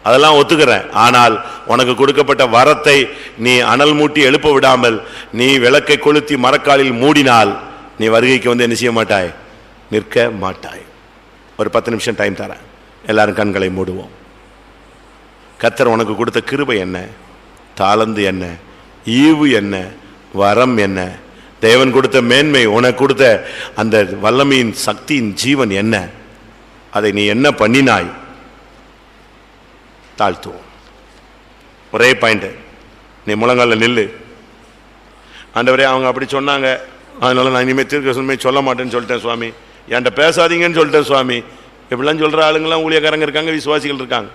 அதெல்லாம் ஒத்துக்கிறேன். ஆனால் உனக்கு கொடுக்கப்பட்ட வரத்தை நீ அனல் மூட்டி எழுப்ப விடாமல் நீ விளக்கை கொளுத்தி மரக்காலில் மூடினால் நீ வருகைக்கு வந்து என்ன செய்ய மாட்டாய்? நிற்க மாட்டாய். ஒரு 10 நிமிஷம் டைம் தரேன், எல்லாரும் கண்களை மூடுவோம். கர்த்தர் உனக்கு கொடுத்த கிருபை என்ன? தாளந்து என்ன? ஈவு என்ன? வரம் என்ன? தேவன் கொடுத்த மேன்மை, உனக்கு கொடுத்த அந்த வல்லமையின் சக்தியின் ஜீவன் என்ன? அதை நீ என்ன பண்ணினாய்? தாழ்த்துவோம். ஒரே பாயிண்ட், நீ முழங்கால நில்லு. ஆண்டவரே, அவங்க அப்படி சொன்னாங்க, அதனால நான் இனிமேல் தீர்க்கதரிசனமே சொல்ல மாட்டேன்னு சொல்லிட்டேன் சுவாமி, என்கிட்ட பேசாதீங்கன்னு சொல்லிட்டேன் சுவாமி. இப்படிலாம் சொல்ற ஆளுங்கெல்லாம் ஊழியக்காரங்க இருக்காங்க, விசுவாசிகள் இருக்காங்க.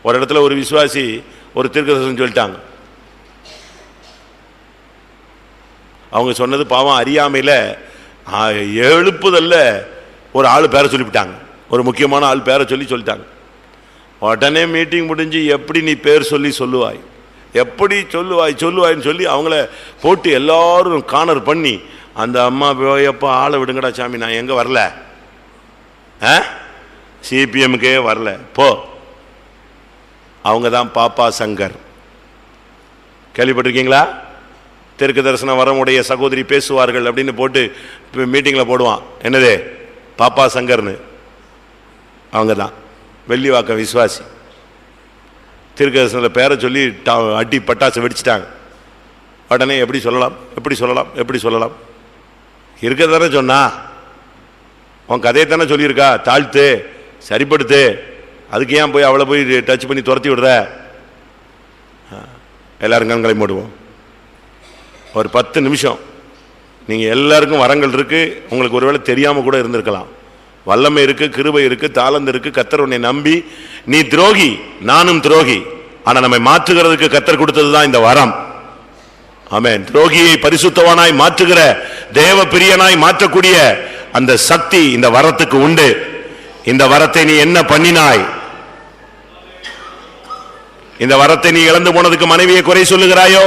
ஒரு இடத்துல ஒரு விசுவாசி ஒரு தீர்க்கதரிசனம் சொல்லிட்டாங்க. அவங்க சொன்னது பாவம் அறியாமையில் எழுப்புதல்ல ஒரு ஆள் பேரை சொல்லிவிட்டாங்க, ஒரு முக்கியமான ஆள் பேரை சொல்லிட்டாங்க. உடனே மீட்டிங் முடிஞ்சு எப்படி நீ பேர் சொல்லுவாய், எப்படி சொல்லுவாய்ன்னு சொல்லி அவங்கள போட்டு எல்லாரும் கார்னர் பண்ணி, அந்த அம்மா எப்போ ஆளை விடுங்கடா சாமி, நான் எங்கே வரல, சிபிஎம்கே வரல போ. அவங்க தான் பாப்பா சங்கர். கேள்விப்பட்டிருக்கீங்களா? தெற்கு தரிசனம் வரமுடைய சகோதரி பேசுவார்கள் அப்படின்னு போட்டு மீட்டிங்கில் போடுவான், என்னது பாப்பா சங்கர்னு. அவங்க தான் வெள்ளிவாக்கம் விசுவாசி. தீர்க்கதரிசனத்தில் பேரை சொல்லி அடி பட்டாசு வெடிச்சிட்டாங்க. உடனே எப்படி சொல்லலாம் இருக்கிறதானே சொன்னா, உன் கதையை தானே சொல்லியிருக்கா, தாழ்த்து சரிப்படுத்து, அதுக்கு ஏன் போய் அவளை போய் டச் பண்ணி துரத்தி விடுற? எல்லாரும் கண்களை மூடுவோம். ஒரு 10 நிமிஷம். நீங்கள் எல்லாருக்கும் வரங்கள் இருக்கு, உங்களுக்கு ஒருவேளை தெரியாமல் கூட இருந்திருக்கலாம். வல்லமை இருக்கு, கிருபை இருக்கு, தாளந்து இருக்கு. கர்த்தர் உன்னை நம்பி, நீ துரோகி நானும் துரோகி, ஆனா நம்மை மாற்றுகிறதுக்கு கர்த்தர் கொடுத்தது தான் இந்த வரம். ஆமென். துரோகியை பரிசுத்தவானாய் மாற்றுகிற, தேவ பிரியனாய் மாற்றக்கூடிய அந்த சக்தி இந்த வரத்துக்கு உண்டு. இந்த வரத்தை நீ என்ன பண்ணினாய்? இந்த வரத்தை நீ இழந்து போனதுக்கு மனைவியை குறை சொல்லுகிறாயோ,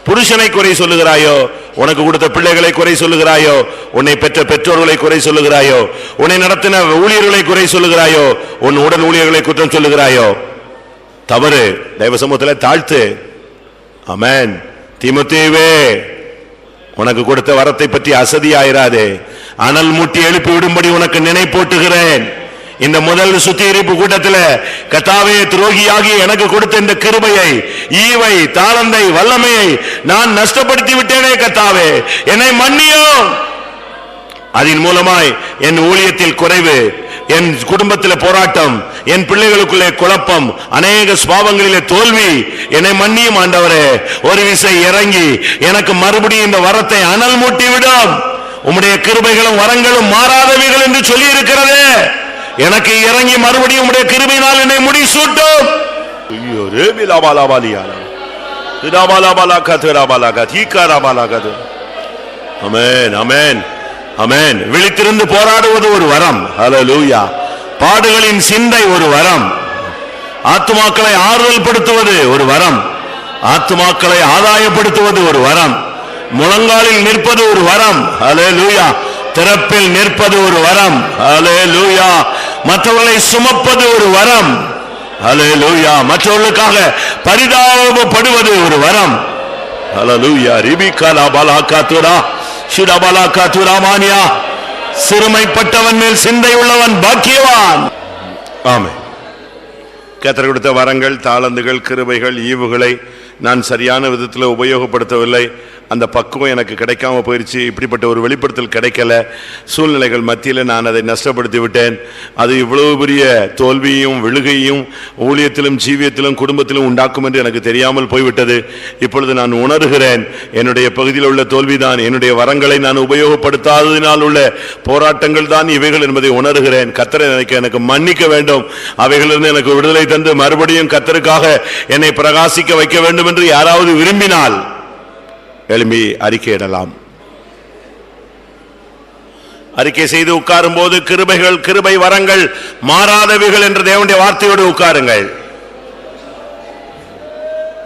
புருஷனை குறை சொல்லுகிறாயோ, உனக்கு கொடுத்த பிள்ளைகளை குறை சொல்லுகிறாயோ, உன்னை பெற்ற பெற்றோர்களை குறை சொல்லுகிறாயோ, உன்னை நடத்தின ஊழியர்களை குறை சொல்லுகிறாயோ, உன் உடன் ஊழியர்களை குற்றம் சொல்லுகிறாயோ, தவறு. தெய்வ சமூகத்தில் தாழ்த்து. ஆமென். தீமோத்தேயுவே, உனக்கு கொடுத்த வரத்தை பற்றி அசதியாயிராதே. அனல் மூட்டி எழுப்பி விடும்படி உனக்கு நினைப்பூட்டுகிறேன். இந்த முதல் சுத்திகரிப்பு கூட்டத்தில் கர்த்தாவே, துரோகியாகி எனக்கு கொடுத்த இந்த கிருபையை, ஈவை, தாளந்தை, வல்லமையை நான் நஷ்டப்படுத்தி விட்டேனே கர்த்தாவே, என்னை மன்னியும். அதன் மூலமாய் என் ஊழியத்தில் குறைவு, என் குடும்பத்தில் போராட்டம், என் பிள்ளைகளுக்குள்ளே குழப்பம், அநேக சுபாவங்களிலே தோல்வி, என்னை மன்னியும் ஆண்டவரே. ஒரு விசை இறங்கி எனக்கு மறுபடியும் இந்த வரத்தை அனல் மூட்டி விடும். உம்முடைய கிருபைகளும் வரங்களும் மாறாதவைகள் என்று சொல்லி இருக்கிறது. எனக்கு இறங்கி மறுபடியும் உம்முடைய கிருபையினால் என்னை முடிசூட்டும். ஆமென், ஆமென், ஆமென். விழித்திருந்து போராடுவது ஒரு வரம். ஹல்லேலூயா. பாடுகளின் சிந்தை ஒரு வரம். ஆத்துமாக்களை ஆறுதல் படுத்துவது ஒரு வரம். ஆத்துமாக்களை ஆதாயப்படுத்துவது ஒரு வரம். முழங்காலில் நிற்பது ஒரு வரம். ஹல்லேலூயா. திறப்பில் நிற்பது ஒரு வரம். ஹல்லேலூயா. மற்றவர்களை சுமப்பது ஒரு வரம். ஹல்லேலூயா. மற்றவர்களுக்காக பரிதாபப்படுவது ஒரு வரம். ஹல்லேலூயா. Rebecca பாலாகாத்துரா ஷிடபாலாகாத்துரா mania. சிறுமைப்பட்டவன் மேல் சிந்தை உள்ளவன் பாக்கியவான். ஆமென். கர்த்தர் கொடுத்த வரங்கள், தாளந்துகள், கிருபைகள், ஈவுகளை நான் சரியான விதத்தில் உபயோகப்படுத்தவில்லை. அந்த பக்குவம் எனக்கு கிடைக்காம போயிடுச்சு. இப்படிப்பட்ட ஒரு வெளிப்படுத்தல் கிடைக்கல. சூழ்நிலைகள் மத்தியில் நான் அதை நஷ்டப்படுத்தி விட்டேன். அது இவ்வளவு பெரிய தோல்வியையும் விழுகையும் ஊழியத்திலும் ஜீவியத்திலும் குடும்பத்திலும் உண்டாக்கும் என்று எனக்கு தெரியாமல் போய்விட்டது. இப்பொழுது நான் உணர்கிறேன், என்னுடைய பகுதியில் உள்ள தோல்விதான், என்னுடைய வரங்களை நான் உபயோகப்படுத்தாததினால் உள்ள போராட்டங்கள் தான் இவைகள் என்பதை உணர்கிறேன். கர்த்தரை எனக்கு மன்னிக்க வேண்டும். அவைகளிலிருந்து எனக்கு விடுதலை தந்து மறுபடியும் கர்த்தருக்காக என்னை பிரகாசிக்க வைக்க வேண்டும் என்று யாராவது விரும்பினால் எழும்பி அறிக்கையிடலாம். அறிக்கை செய்து உட்காரும் போது கிருபைகள், கிருபை வரங்கள் மாறாதவைகள் என்ற தேவனுடைய வார்த்தையோடு உட்காருங்கள்.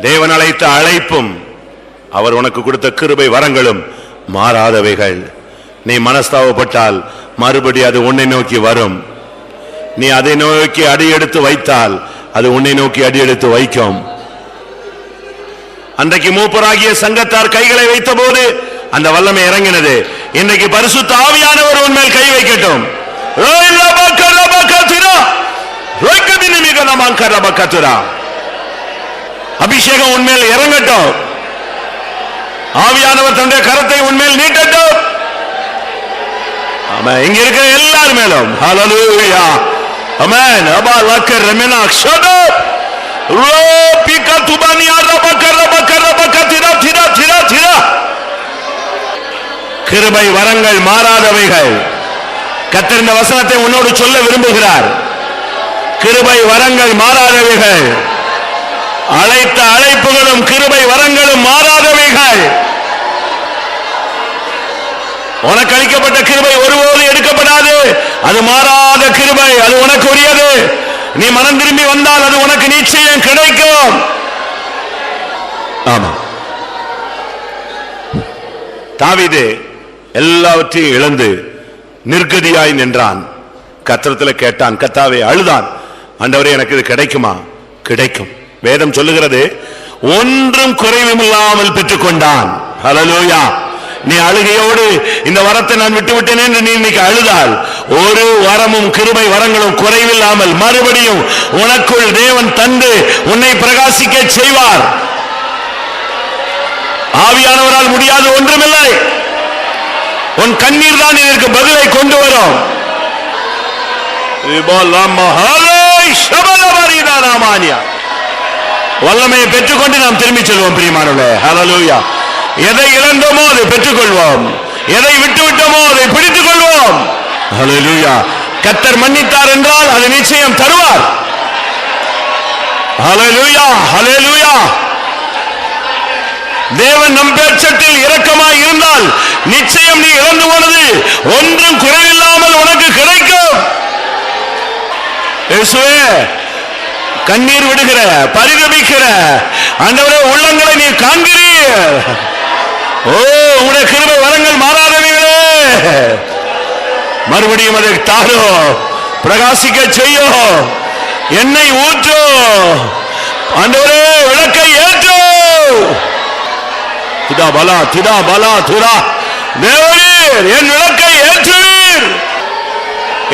தேவன் அழைத்த அழைப்பும் அவர் உனக்கு கொடுத்த கிருபை வரங்களும் மாறாதவைகள். நீ மனஸ்தாபப்பட்டால் மறுபடி அது உன்னை நோக்கி வரும். நீ அதை நோக்கி அடியெடுத்து வைத்தால் அது உன்னை நோக்கி அடியெடுத்து வைக்கும். அன்றைக்கு மூப்பராகிய சங்கத்தார் கைகளை வைத்த போது அந்த வல்லமை இறங்கினது. இன்றைக்கு பரிசுத்த ஆவியானவர் உன்மேல் கை வைக்கட்டும். அபிஷேகம் உன்மேல் இறங்கட்டும். ஆவியானவர் தன்னுடைய கரத்தை உன்மேல் நீட்டட்டும். இங்க இருக்கிற எல்லார் மேலும் ஹல்லேலூயா. ஆமென். அபா லக்கர் ரமனா ஷடோ ரோபிகா துபானியா ரபகரபகரபக திரா திரா திரா திரா. கிருபை வரங்கள் மாறாதவைகள். கர்த்தர் இந்த வசனத்தை உன்னோடு சொல்ல விரும்புகிறார். கிருபை வரங்கள் மாறாதவைகள். அழைத்த அழைப்புகளும் கிருபை வரங்களும் மாறாதவைகள். உனக்கு அளிக்கப்பட்ட கிருபை ஒருபோது எடுக்கப்படாது. அது மாறாத கிருபை, அது உனக்கு உரியது. நீ மனம் திரும்பி வந்தால் அது உனக்கு நிச்சயம் கிடைக்கும். ஆமா. தாவீது எல்லாவற்றையும் இழந்து நிர்கதியாய் நின்றான். கர்த்தரிடத்தில் கேட்டான், கர்த்தாவே அழுதான். ஆண்டவரே எனக்கு இது கிடைக்குமா? கிடைக்கும். வேதம் சொல்லுகிறது ஒன்றும் குறைவுமில்லாமல் பெற்றுக்கொண்டான். ஹல்லேலூயா. நீ அழுகையோடு இந்த வரத்தை நான் விட்டு விட்டேன் என்று நீ இன்னைக்கு அழுதால் ஒரு வரமும் கிருபை வரங்களும் குறைவில்லாமல் மறுபடியும் உனக்குள் தேவன் தந்து உன்னை பிரகாசிக்க செய்வார். ஆவியானவரால் முடியாது ஒன்றுமில்லை. உன் கண்ணீர் தான் இதற்கு பதிலை கொண்டு வரும். வல்லமையை பெற்றுக்கொண்டு நாம் திரும்பி செல்வோம். பிரியமானவர்களே, ஹல்லேலூயா. எதை இழந்தோமோ அதை பெற்றுக்கொள்வோம். எதை விட்டு விட்டோமோ அதை பிடித்துக் கொள்வோம். ஹல்லேலூயா. கர்த்தர் மன்னித்தார் என்றால் அது நிச்சயம் தருவார். ஹல்லேலூயா, ஹல்லேலூயா. தேவன் நம் பேச்சத்தில் இரக்கமாய் இருந்தால் நிச்சயம் நீ இழந்து போனது ஒன்றும் குறைவில்லாமல் உனக்கு கிடைக்கும். இயேசுவே, கண்ணீர் விடுகிற, பரிதபிக்கிற ஆண்டவரே உள்ளங்களை நீ காண்கிறீர். ஓ, உம்முடைய கிருபை வரங்கள் மாறாதவைகளே, மறுபடியும் அதை தாரோ, பிரகாசிக்க செய்யோ, என்னை ஊற்றோ ஆண்டவரே, விளக்கை ஏற்றோ. திடா பலா திடா பலா துரா. தேவரீர் என் விளக்கை ஏற்றுவீர்.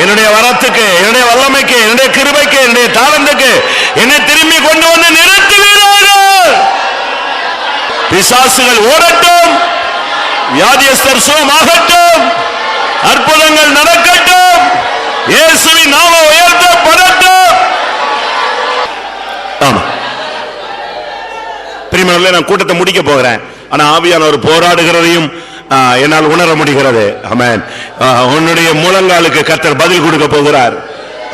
என்னுடைய வரத்துக்கு, என்னுடைய வல்லமைக்கு, என்னுடைய கிருபைக்கு, என்னுடைய தாளந்துக்கு என்னை திரும்பி கொண்டு வந்து நிறுத்துவீர்கள். பிசாசுகள் ஓடட்டும், வியாதியஸ்தர் சுகமாகட்டும், அற்புதங்கள் நடக்கட்டும், இயேசுவின் நாமம் உயர்த்தப்படட்டும். ஆமா பிரியமானவர்களே, நான் கூட்டத்தை முடிக்க போகிறேன். ஆனா ஆவியானவர் போராடுகிறதையும் என்னால் உணர முடிகிறது. ஆமென். உன்னுடைய முழங்காலுக்கு கர்த்தர் பதில் கொடுக்க போகிறார்.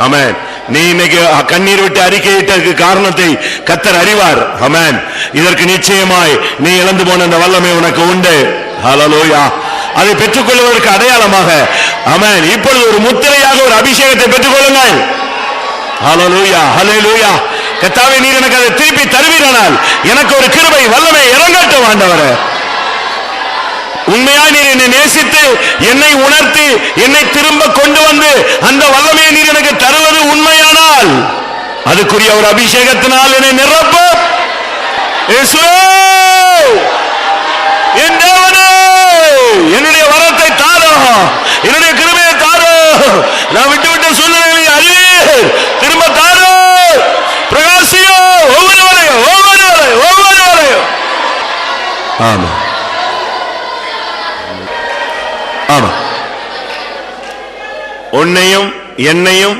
ஆமென். நீ இன்னைக்கு கண்ணீர் விட்டு அறிக்கையிட்டதற்கு காரணத்தை கர்த்தர் அறிவார். ஆமென். இதற்கு நிச்சயமாய் நீ இழந்து போன அந்த வல்லமை உனக்கு உண்டு. ஹல்லேலூயா. அதை பெற்றுக்கொள்வதற்கு அடையாளமாக ஆமென், இப்பொழுது ஒரு முத்திரையாக ஒரு அபிஷேகத்தை பெற்றுக்கொள்ளுங்கள். ஹல்லேலூயா, ஹல்லேலூயா. கர்த்தாவே, நீர் எனக்கு அதை திருப்பி தருவீரானால் எனக்கு ஒரு கிருபை வல்லமை இறங்கட்டும். ஆண்டவரே, உண்மையா நீர் என்னை நேசித்து என்னை உணர்த்தி என்னை திரும்ப கொண்டு வந்து அந்த வல்லமையை நீர் எனக்கு தருவது உண்மையானால் அதுக்குரிய ஒரு அபிஷேகத்தினால் என்னை நிரப்பும். இயேசுவே, என் தேவனே, என்னுடைய வரத்தை தாரோ, என்னுடைய கிருபையை தாரோ, நான் விட்டுவிட்ட சூழ்நிலைகளை அறிவே திரும்ப தாரோ, பிரகாசியோ, ஒவ்வொருவரையும் ஒவ்வொருவரையும் ஒவ்வொருவரையும். ஆமா ஆமா, உன்னையும் என்னையும்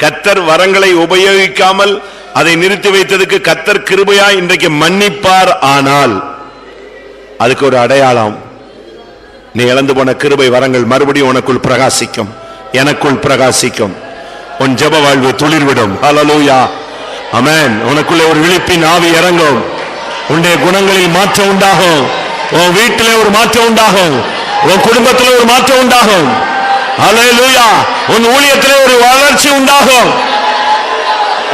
கர்த்தர் வரங்களை உபயோகிக்காமல் அதை நிறுத்தி வைத்ததுக்கு கர்த்தர் கிருபையா இன்றைக்கு மன்னிப்பார். ஆனால் அதுக்கு ஒரு அடையாளம், நீ இழந்து போன கிருபை வரங்கள் மறுபடியும் உனக்குள் பிரகாசிக்கும், எனக்குள் பிரகாசிக்கும். உன் ஜெப வாழ்வு துளிர்விடும். ஹல்லேலூயா, ஆமென். உனக்குள்ளே ஒரு விழிப்பின் ஆவி இறங்கும். உன்னுடைய குணங்களில் மாற்றம் உண்டாகும். உன் வீட்டிலே ஒரு மாற்றம் உண்டாகும். உன் குடும்பத்திலே ஒரு மாற்றம் உண்டாகும். ஹல்லேலூயா, உன் ஊழியத்திலே ஒரு வளர்ச்சி உண்டாகும்.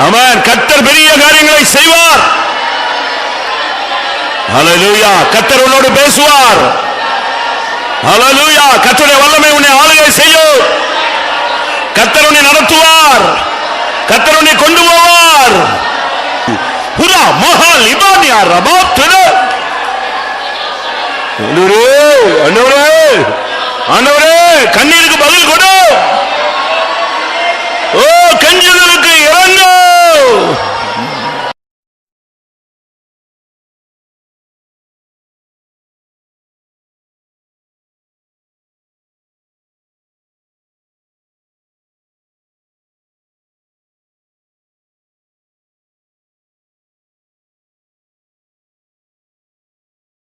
ஆமென். கர்த்தர் பெரிய காரியங்களை செய்வார். ஹல்லேலூயா, கர்த்தர் உன்னோடு பேசுவார். ஹல்லேலூயா, கர்த்தருடைய வல்லமை உன்னை ஆளுகை செய்யும். கர்த்தர் உன்னை நடத்துவார். கர்த்தர் உன்னை கொண்டு போவார். புரா மஹால் இபானியா ரபாத்ன. ஆண்டவரே, ஆண்டவரே, ஆண்டவரே, கண்ணீர்